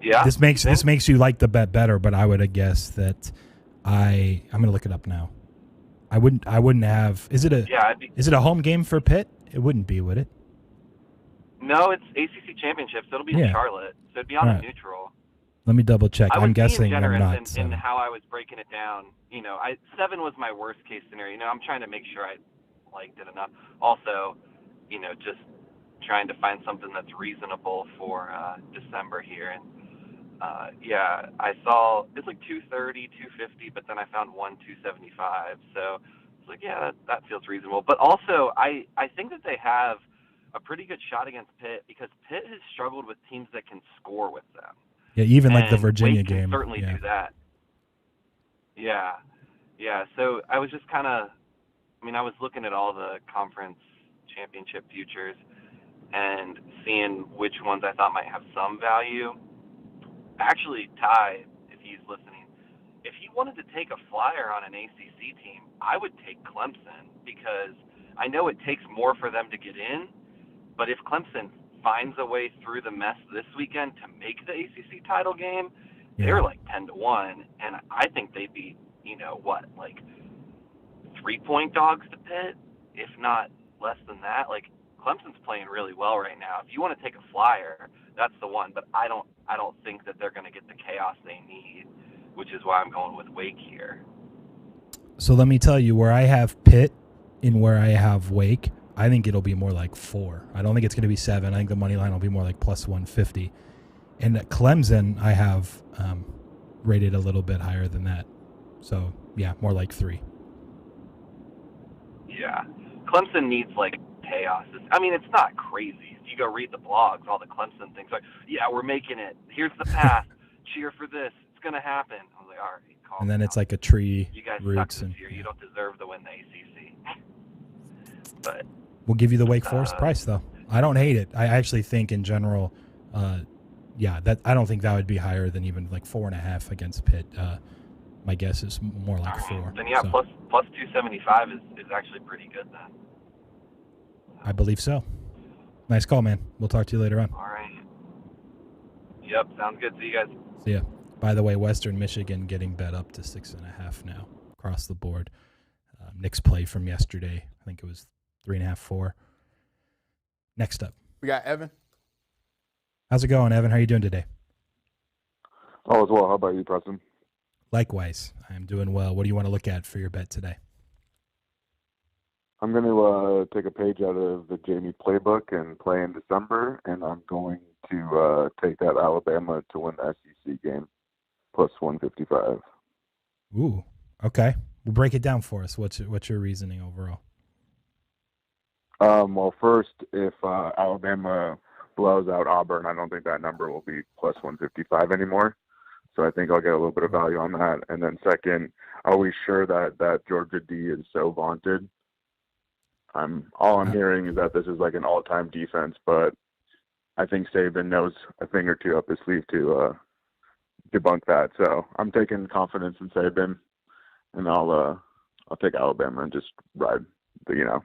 Yeah. This makes you like the bet better, but I would have guessed that I'm going to look it up now. I wouldn't have. Is it a home game for Pitt? It wouldn't be, would it? No, it's ACC championship, so it'll be in Charlotte. So it'd be on a neutral. Let me double check. I was I'm guessing being they're generous not in how I was breaking it down. 7 was my worst case scenario. I'm trying to make sure I liked it enough. Also, just trying to find something that's reasonable for December here. And I saw it's like 230, 250, but then I found 275. So it's like, that feels reasonable. But also, I think that they have a pretty good shot against Pitt because Pitt has struggled with teams that can score with them. Yeah, even like the And Virginia Wake can game. certainly do that. Yeah. So I was just I was looking at all the conference championship futures and seeing which ones I thought might have some value. Actually, Ty, if he's listening, if he wanted to take a flyer on an ACC team, I would take Clemson because I know it takes more for them to get in, but if Clemson finds a way through the mess this weekend to make the ACC title game, they're like 10-1, and I think they'd be, 3-point dogs to Pitt, if not less than that. Like, Clemson's playing really well right now. If you want to take a flyer, that's the one, but I don't think that they're going to get the chaos they need, which is why I'm going with Wake here. So let me tell you, where I have Pitt and where I have Wake, I think it'll be more like 4. I don't think it's going to be 7. I think the money line will be more like plus 150. And at Clemson, I have rated a little bit higher than that. So, more like 3. Yeah. Clemson needs, chaos. It's not crazy. If you go read the blogs, all the Clemson things, we're making it. Here's the path. Cheer for this. It's going to happen. I was like, all right, calm And then down. it's like a tree, you guys roots. Suck this year. You don't deserve to win the ACC. But we'll give you the Wake Forest price, though. I don't hate it. I actually think in general, that I don't think that would be higher than even 4.5 against Pitt. My guess is more like 4. Then so. plus 275 is actually pretty good then. I believe so. Nice call, man. We'll talk to you later on. All right. Yep, sounds good. See you guys. See ya. By the way, Western Michigan getting bet up to 6.5 now across the board. Nick's play from yesterday, I think it was 3.5, 4. Next up, We got Evan. how's it going, Evan? How are you doing today? All is well. How about you, Preston? Likewise, I am doing well. What do you want to look at for your bet today? I'm going to take a page out of the Jamie playbook and play in December, and I'm going to take that Alabama to win the SEC game, plus 155. Ooh, okay. Well, break it down for us. What's your reasoning overall? Well, first, if Alabama blows out Auburn, I don't think that number will be plus 155 anymore. So I think I'll get a little bit of value on that. And then second, are we sure that Georgia D is so vaunted? All I'm hearing is that this is like an all-time defense, but I think Saban knows a thing or two up his sleeve to debunk that. So I'm taking confidence in Saban, and I'll take Alabama and just ride the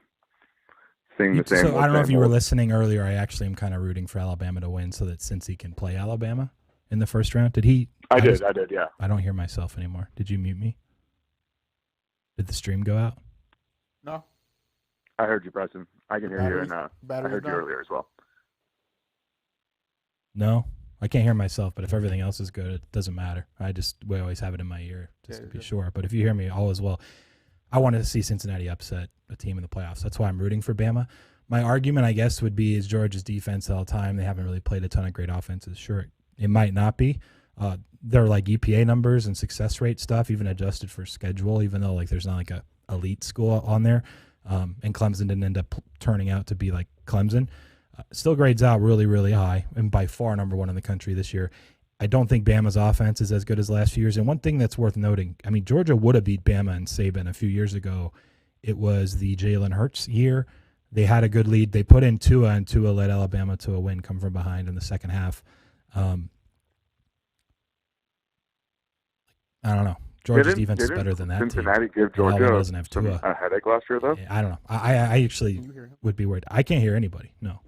sing the same. So I don't know if you were listening earlier. I actually am kind of rooting for Alabama to win so that Cincy can play Alabama in the first round. Did he? I did, yeah. I don't hear myself anymore. Did you mute me? Did the stream go out? No. I heard you, Preston. I can hear you, and I heard you earlier as well. No, I can't hear myself, but if everything else is good, it doesn't matter. We always have it in my ear just to be sure. But if you hear me, all is well. I wanted to see Cincinnati upset a team in the playoffs. That's why I'm rooting for Bama. My argument, I guess, would be is Georgia's defense all the time. They haven't really played a ton of great offenses. Sure, it might not be. They're like EPA numbers and success rate stuff, even adjusted for schedule, even though there's not a elite school on there. And Clemson didn't end up turning out to be like Clemson. Still grades out really, really high, and by far number 1 in the country this year. I don't think Bama's offense is as good as last few years. And one thing that's worth noting, Georgia would have beat Bama and Saban a few years ago. It was the Jalen Hurts year. They had a good lead. They put in Tua, and Tua led Alabama to a win, come from behind in the second half. I don't know. Georgia's defense is better than that Cincinnati team. give Georgia doesn't have Tua. a headache last year, though? I don't know. I actually would be worried. I can't hear anybody. No.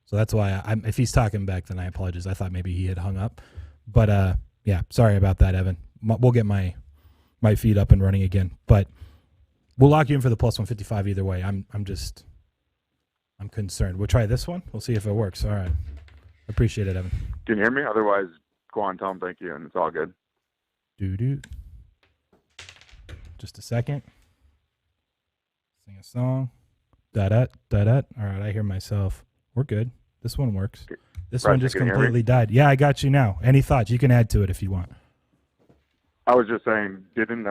So that's why if he's talking back, then I apologize. I thought maybe he had hung up. But, sorry about that, Evan. We'll get my feed up and running again. But we'll lock you in for the plus 155 either way. I'm just I'm concerned. We'll try this one. We'll see if it works. All right. Appreciate it, Evan. Can you hear me? Otherwise, go on, tell him thank you, and it's all good. Doo-doo. Just a second. Sing a song. Da-da, da-da. All right, I hear myself. We're good. This one works. This Preston, one just can you hear completely me? died. Yeah, I got you now. Any thoughts? You can add to it if you want. I was just saying, didn't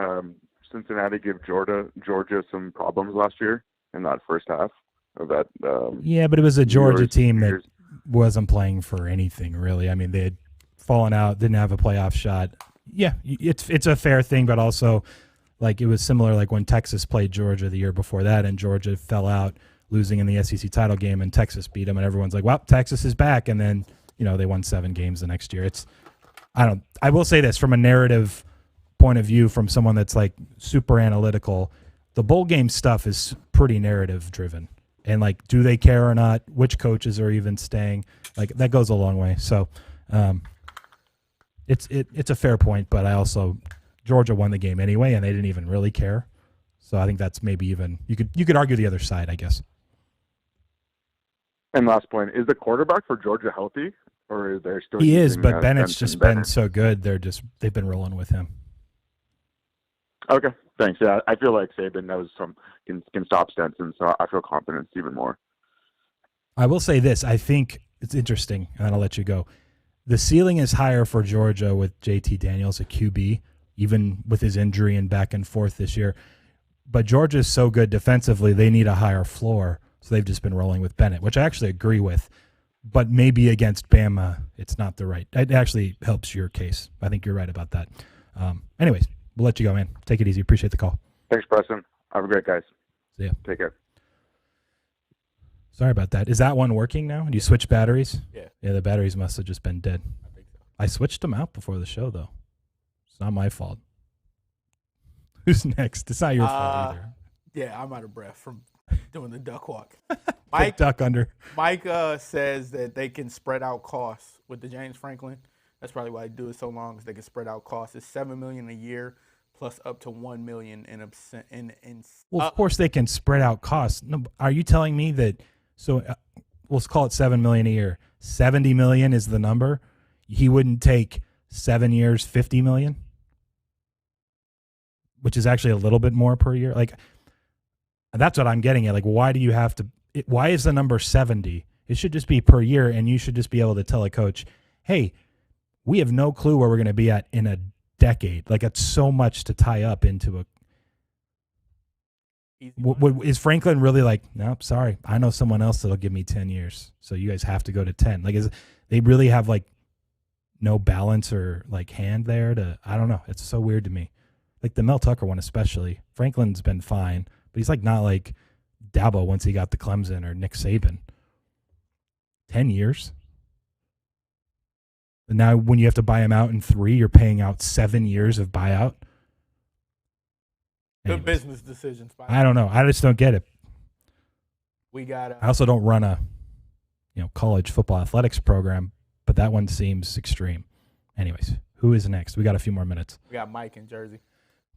Cincinnati give Georgia some problems last year in that first half of that? Yeah, but it was a Georgia Yours- team that yours- wasn't playing for anything, really. I mean, they had fallen out, didn't have a playoff shot. Yeah, it's a fair thing, but also, like, it was similar like when Texas played Georgia the year before that, and Georgia fell out, losing in the SEC title game, and Texas beat them, and everyone's like, well, Texas is back, and then, they won 7 games the next year. I will say this, from a narrative point of view, from someone that's, like, super analytical, the bowl game stuff is pretty narrative driven. And, like, do they care or not? Which coaches are even staying? Like, that goes a long way. So, it's a fair point, but I also, Georgia won the game anyway, and they didn't even really care. So I think that's maybe even, you could argue the other side, I guess. And last point, is the quarterback for Georgia healthy, or is there still? He is, using, but Bennett's Benson just Bennett? been so good. They've been rolling with him. Okay, thanks. Yeah, I feel like Saban knows can stop Stenson, so I feel confident even more. I will say this. I think it's interesting, and I'll let you go. The ceiling is higher for Georgia with JT Daniels at QB, even with his injury and back and forth this year. But Georgia is so good defensively, they need a higher floor. So they've just been rolling with Bennett, which I actually agree with. But maybe against Bama, it's not the right. It actually helps your case. I think you're right about that. Anyways, we'll let you go, man. Take it easy. Appreciate the call. Thanks, Preston. Have a great guys. See ya. Take care. Sorry about that. Is that one working now? Do you switch batteries? Yeah. Yeah, the batteries must have just been dead. I think so. I switched them out before the show, though. It's not my fault. Who's next? It's not your fault either. Yeah, I'm out of breath from doing the duck walk. Mike, duck under. Mike says that they can spread out costs with the James Franklin. That's probably why they do it so long, because they can spread out costs. It's $7 million a year plus up to $1 million in Well, of course they can spread out costs. No, are you telling me that? So we'll call it $7 million a year. $70 million is the number. He wouldn't take 7 years, $50 million, which is actually a little bit more per year. Like, that's what I'm getting at. Like, why do you have to? Why is the number 70? It should just be per year, and you should just be able to tell a coach, "Hey, we have no clue where we're going to be at in a decade." Like, it's so much to tie up into a. Is Franklin really like, nope, sorry, I know someone else that'll give me 10 years, so you guys have to go to 10? Like, they really have, like, no balance or, like, hand there to, I don't know. It's so weird to me. Like, the Mel Tucker one especially. Franklin's been fine, but he's, like, not like Dabo once he got to Clemson or Nick Saban. 10 years? And now when you have to buy him out in 3, you're paying out 7 years of buyout? Good business decisions. I don't know. I just don't get it. We got. I also don't run a, college football athletics program, but that one seems extreme. Anyways, who is next? We got a few more minutes. We got Mike in Jersey.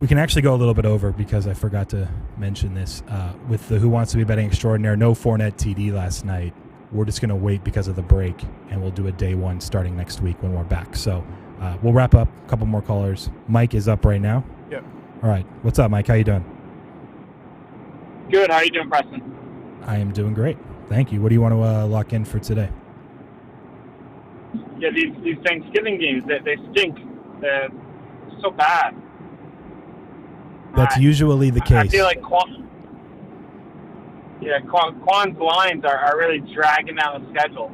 We can actually go a little bit over because I forgot to mention this with the Who Wants to Be Betting Extraordinaire. No Fournette TD last night. We're just going to wait because of the break, and we'll do a day one starting next week when we're back. So we'll wrap up. A couple more callers. Mike is up right now. Yep. All right. What's up, Mike? How you doing? Good. How you doing, Preston? I am doing great. Thank you. What do you want to lock in for today? Yeah, these Thanksgiving games, they stink. They're so bad. That's usually the case. I feel like Qwan's lines are really dragging down the schedule.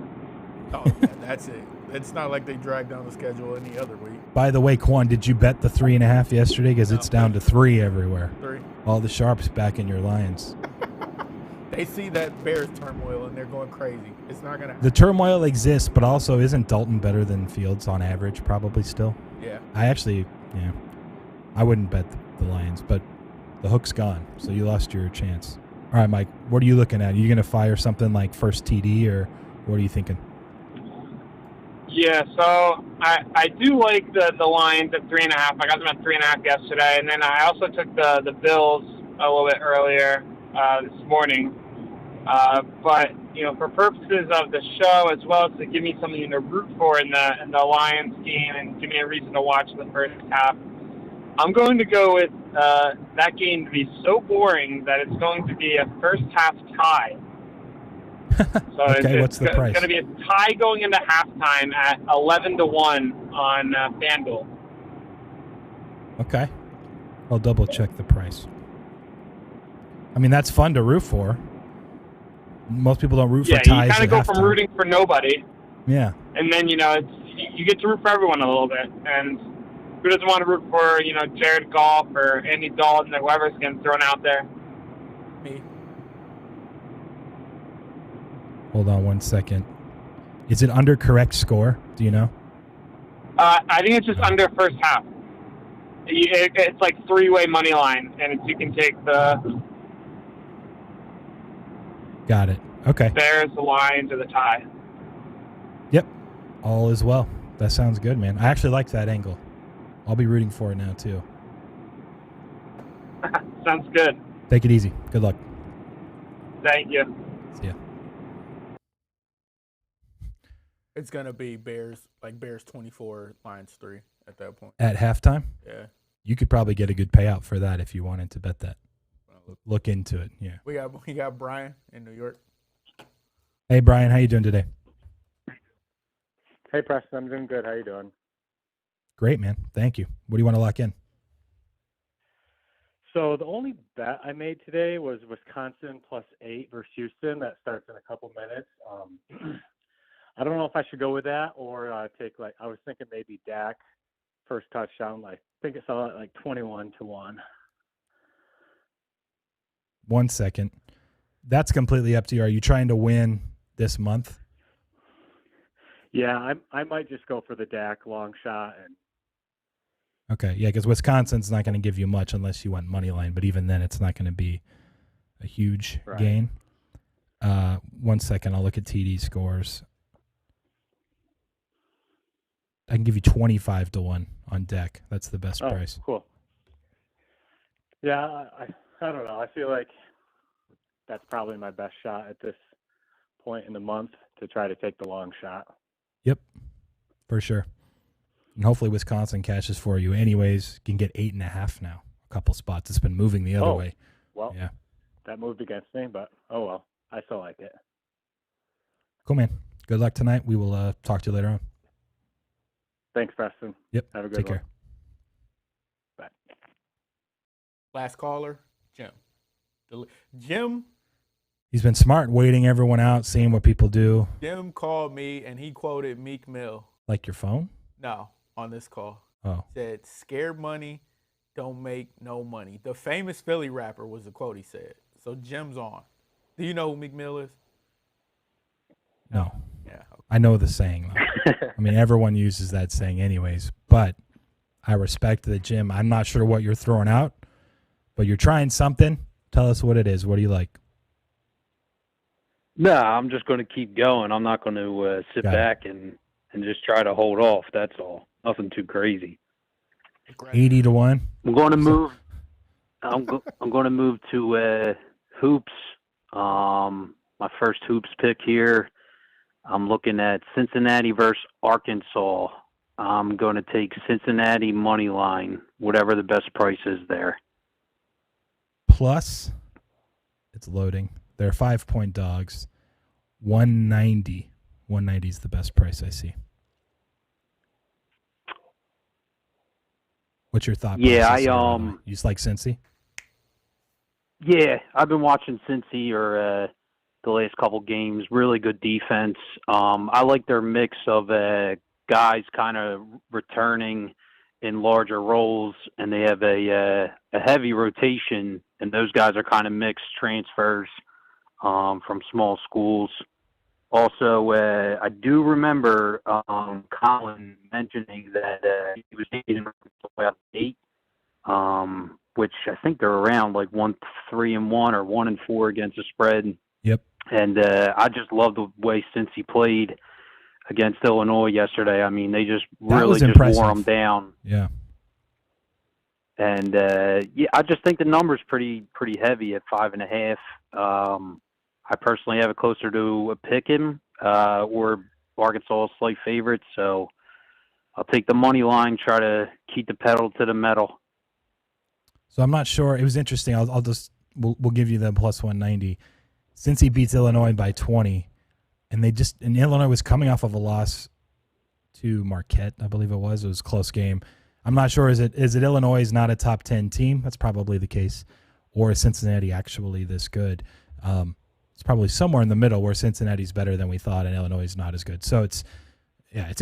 Oh, yeah, that's it. It's not like they drag down the schedule any other week. By the way, Qwan, did you bet the 3.5 yesterday? Because it's down to 3 everywhere. 3. All the sharps back in your Lions. They see that Bears turmoil and they're going crazy. It's not going to happen. The turmoil exists, but also isn't Dalton better than Fields on average probably still? Yeah. I wouldn't bet the Lions, but the hook's gone, so you lost your chance. All right, Mike, what are you looking at? Are you going to fire something like first TD, or what are you thinking? Yeah, so I do like the Lions at 3.5. I got them at 3.5 yesterday, and then I also took the Bills a little bit earlier this morning. But for purposes of the show as well as to give me something to root for in the Lions game and give me a reason to watch the first half, I'm going to go with that game to be so boring that it's going to be a first half tie. So Okay, what's the price? It's going to be a tie going into halftime at 11-1 on FanDuel. Okay. I'll double check the price. I mean, that's fun to root for. Most people don't root for ties. Yeah, you kind of go at from halftime. rooting for nobody. Yeah. And then, you get to root for everyone a little bit. And who doesn't want to root for, Jared Goff or Andy Dalton or whoever's getting thrown out there? Me. Hold on one second. Is it under correct score? Do you know? I think it's just under first half. It's like three-way money line, and you can take the Got it. Okay. Bears, the Lions, or the tie. Yep. All is well. That sounds good, man. I actually like that angle. I'll be rooting for it now, too. Sounds good. Take it easy. Good luck. Thank you. See ya. It's going to be Bears 24, Lions 3 at that point. At halftime? Yeah. You could probably get a good payout for that if you wanted to bet that. Look into it, yeah. We got Brian in New York. Hey, Brian, how you doing today? Hey, Preston, I'm doing good. How you doing? Great, man. Thank you. What do you want to lock in? So the only bet I made today was Wisconsin +8 versus Houston. That starts in a couple minutes. I don't know if I should go with that or take I was thinking maybe Dak first touchdown. I think it's all at 21-1. 1 second. That's completely up to you. Are you trying to win this month? Yeah, I might just go for the Dak long shot. And Okay, yeah, because Wisconsin's not going to give you much unless you want Moneyline, but even then it's not going to be a huge gain. 1 second, I'll look at TD scores. I can give you 25-1 on deck. That's the best price. Cool. Yeah, I don't know. I feel like that's probably my best shot at this point in the month to try to take the long shot. Yep, for sure. And hopefully Wisconsin cashes for you. Anyways, you can get 8.5 now. A couple spots. It's been moving the other way. Well, yeah. That moved against me, but oh well. I still like it. Cool, man. Good luck tonight. We will talk to you later on. Thanks, Preston. Yep. Have a good Take one. care. Bye. Last caller, Jim. Jim He's been smart, waiting everyone out, seeing what people do. Jim called me, and he quoted Meek Mill. Like your phone? No, on this call. Oh. Said, scared money don't make no money. The famous Philly rapper was the quote he said. So Jim's on. Do you know who Meek Mill is? No. Yeah. Okay. I know the saying, though. I mean, everyone uses that saying anyways, but I respect that, Jim. I'm not sure what you're throwing out, but you're trying something. Tell us what it is. What do you like? No, I'm just going to keep going. I'm not going to sit back and just try to hold off. That's all. Nothing too crazy. 80-1. I'm going to move. I'm going to move to hoops. My first hoops pick here. I'm looking at Cincinnati versus Arkansas. I'm going to take Cincinnati money line, whatever the best price is there. Plus, it's loading. They're 5-point dogs. 190. 190 is the best price I see. What's your thought? Yeah, you just like Cincy? Yeah, I've been watching Cincy or the last couple games. Really good defense. I like their mix of guys kind of returning in larger roles, and they have a heavy rotation, and those guys are kind of mixed transfers from small schools. Also, I do remember Colin mentioning that he was taking about 8, which I think they're around like 1-3-1 or 1-4 against the spread. Yep. And I just love the way Cincy played against Illinois yesterday. I mean, they just really just wore them down. Yeah. And yeah, I just think the number's pretty heavy at 5.5. I personally have it closer to a pick 'em or Arkansas slight favorite. So I'll take the money line, try to keep the pedal to the metal. So I'm not sure. It was interesting. We'll give you the plus 190. Since he beats Illinois by 20, and Illinois was coming off of a loss to Marquette, I believe it was. It was a close game. I'm not sure. Is it Illinois is not a top 10 team? That's probably the case. Or is Cincinnati actually this good? It's probably somewhere in the middle where Cincinnati's better than we thought and Illinois is not as good. So it's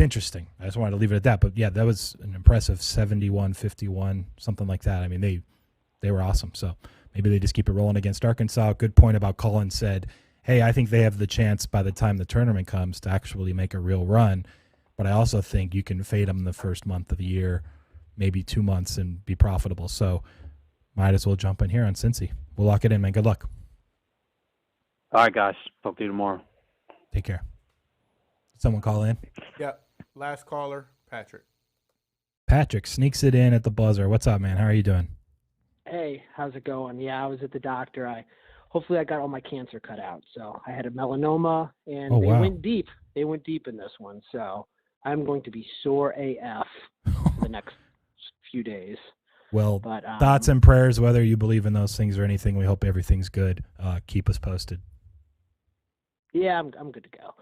interesting. I just wanted to leave it at that. But yeah, that was an impressive 71-51, something like that. I mean, they were awesome. So maybe they just keep it rolling against Arkansas. Good point about Cullen said, hey, I think they have the chance by the time the tournament comes to actually make a real run. But I also think you can fade them the first month of the year, maybe 2 months, and be profitable. So might as well jump in here on Cincy. We'll lock it in, man. Good luck. All right, guys. Talk to you tomorrow. Take care. Someone call in? Yep. Last caller, Patrick. Patrick sneaks it in at the buzzer. What's up, man? How are you doing? Hey, how's it going? Yeah, I was at the doctor. Hopefully I got all my cancer cut out. So I had a melanoma, and they went deep. They went deep in this one. So I'm going to be sore AF for the next few days. Well, thoughts and prayers, whether you believe in those things or anything. We hope everything's good. Keep us posted. Yeah, I'm good to go.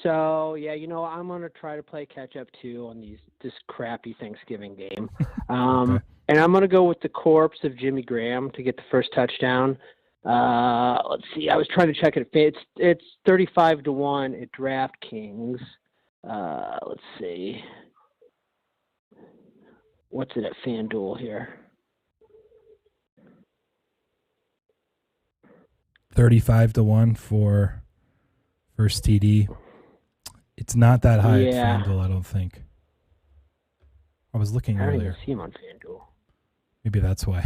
So, yeah, I'm going to try to play catch up too on this crappy Thanksgiving game. Okay. And I'm going to go with the corpse of Jimmy Graham to get the first touchdown. Let's see. I was trying to check it. It's 35-1 at DraftKings. Let's see. What's it at FanDuel here? 35-1 for first TD. It's not that high at FanDuel, I don't think. I was looking I don't earlier. even see him on FanDuel. Maybe that's why.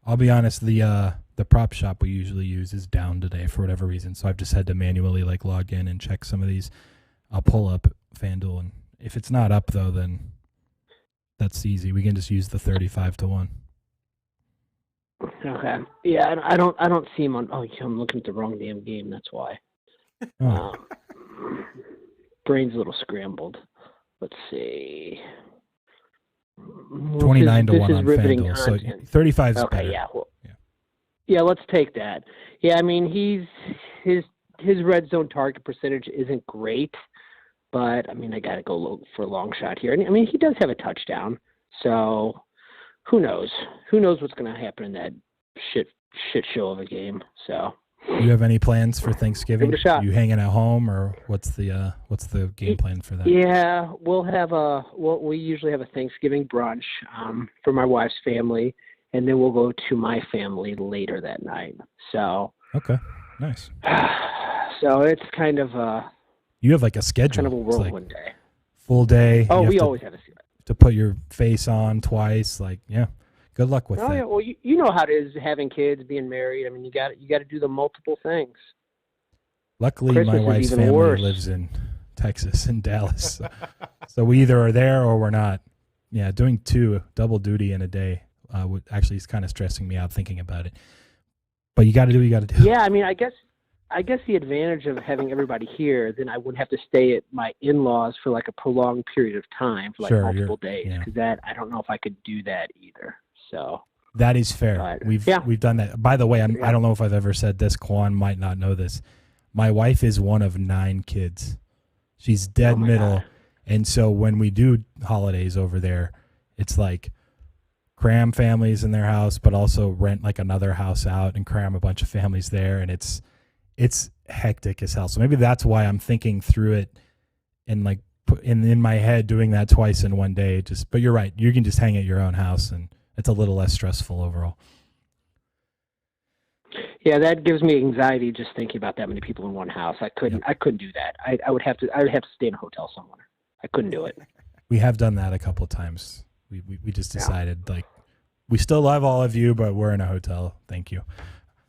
I'll be honest, the prop shop we usually use is down today for whatever reason, so I've just had to manually log in and check some of these. I'll pull up FanDuel, and if it's not up though, then that's easy. We can just use the 35-1. Okay. Yeah, I don't see him on. Oh, I'm looking at the wrong damn game. That's why. Brain's a little scrambled. Let's see. 29-1 this is on riveting FanDuel. content. So 35 is okay, better. Yeah. Well, yeah, let's take that. Yeah, I mean his red zone target percentage isn't great, but I mean I got to go look for a long shot here. And I mean he does have a touchdown, so who knows? Who knows what's going to happen in that shit show of a game? So. Do you have any plans for Thanksgiving? Give it a shot. You hanging at home, or what's the game plan for that? Yeah, we usually have a Thanksgiving brunch for my wife's family, and then we'll go to my family later that night. So okay, nice. So it's kind of you have like a schedule. Kind of a whirlwind like day. Full day. Oh, we always have a schedule. To put your face on twice, like yeah. Good luck with that. Yeah, well, you know how it is having kids, being married. I mean, you got to do the multiple things. Luckily, Christmas my wife's even family worse. lives in Texas and Dallas, so we either are there or we're not. Yeah, doing double duty in a day would actually is kind of stressing me out thinking about it. But you got to do what you got to do. Yeah, I mean, I guess the advantage of having everybody here, then I wouldn't have to stay at my in-laws for like a prolonged period of time for like multiple days. Because that I don't know if I could do that either. So that is fair. We've done that. By the way, I don't know if I've ever said this. Qwan might not know this. My wife is one of 9 kids. She's dead middle. God. And so when we do holidays over there, it's like cram families in their house, but also rent like another house out and cram a bunch of families there. And it's hectic as hell. So maybe that's why I'm thinking through it and like in my head doing that twice in one day. But you're right. You can just hang at your own house and it's a little less stressful overall. Yeah, that gives me anxiety just thinking about that many people in one house. I couldn't do that. I would have to stay in a hotel somewhere. I couldn't do it. We have done that a couple of times. We just decided like we still love all of you, but we're in a hotel. Thank you.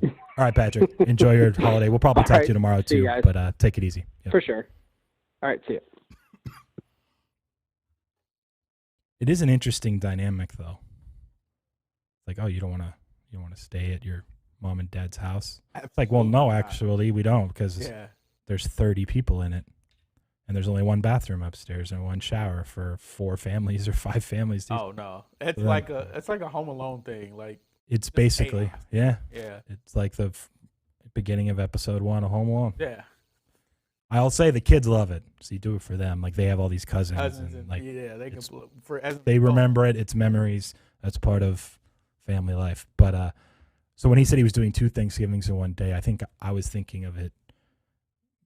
All right, Patrick. Enjoy your holiday. We'll probably talk to you tomorrow too. But take it easy. Yep. For sure. All right, see you. It is an interesting dynamic though. Like, oh, you don't want to stay at your mom and dad's house. It's like, well, no, actually, we don't because there's 30 people in it. And there's only one bathroom upstairs and one shower for 4 families or 5 families. Oh no, it's like a Home Alone thing. Like it's basically yeah. It's like the beginning of episode 1 of Home Alone. Yeah. I'll say the kids love it. So you do it for them. Like they have all these cousins and like they remember it. It's memories. That's part of family life. But so when he said he was doing 2 Thanksgivings in one day, I think I was thinking of it.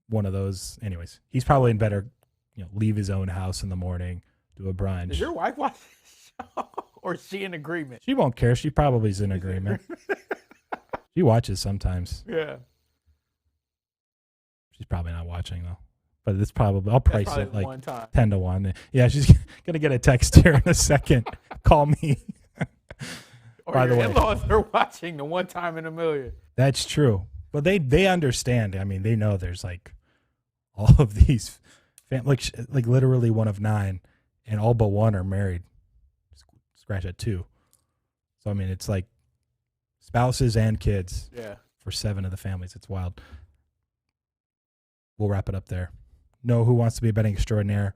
One of those. Anyways, he's probably in better, leave his own house in the morning, do a brunch. Does your wife watch the show? Or is she in agreement? She won't care. She probably is in agreement. She watches sometimes. Yeah. She's probably not watching though. But it's probably I'll price it like 10-1. Yeah, she's gonna get a text here in a second. Call me. Or By the your way, in-laws are watching the one time in a million. That's true. But they understand. I mean, they know there's like all of these, like literally one of 9, and all but 1 are married. Scratch at 2. So I mean, it's like spouses and kids. Yeah. For 7 of the families, it's wild. We'll wrap it up there. Know who wants to be a betting extraordinaire.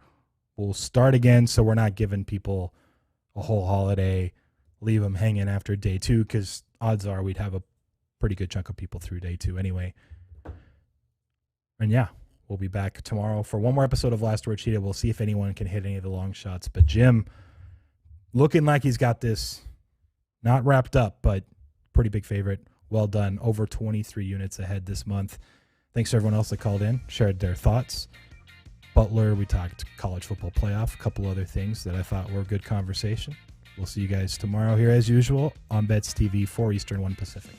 We'll start again, so we're not giving people a whole holiday, leave them hanging after day 2, because odds are we'd have a pretty good chunk of people through day 2 anyway. And yeah, we'll be back tomorrow for one more episode of Last Word Cheetah. We'll see if anyone can hit any of the long shots. But Jim, looking like he's got this not wrapped up, but pretty big favorite. Well done. Over 23 units ahead this month. Thanks to everyone else that called in, shared their thoughts. Butler, we talked college football playoff, a couple other things that I thought were good conversation. We'll see you guys tomorrow here as usual on Bets TV, 4 Eastern, 1 Pacific.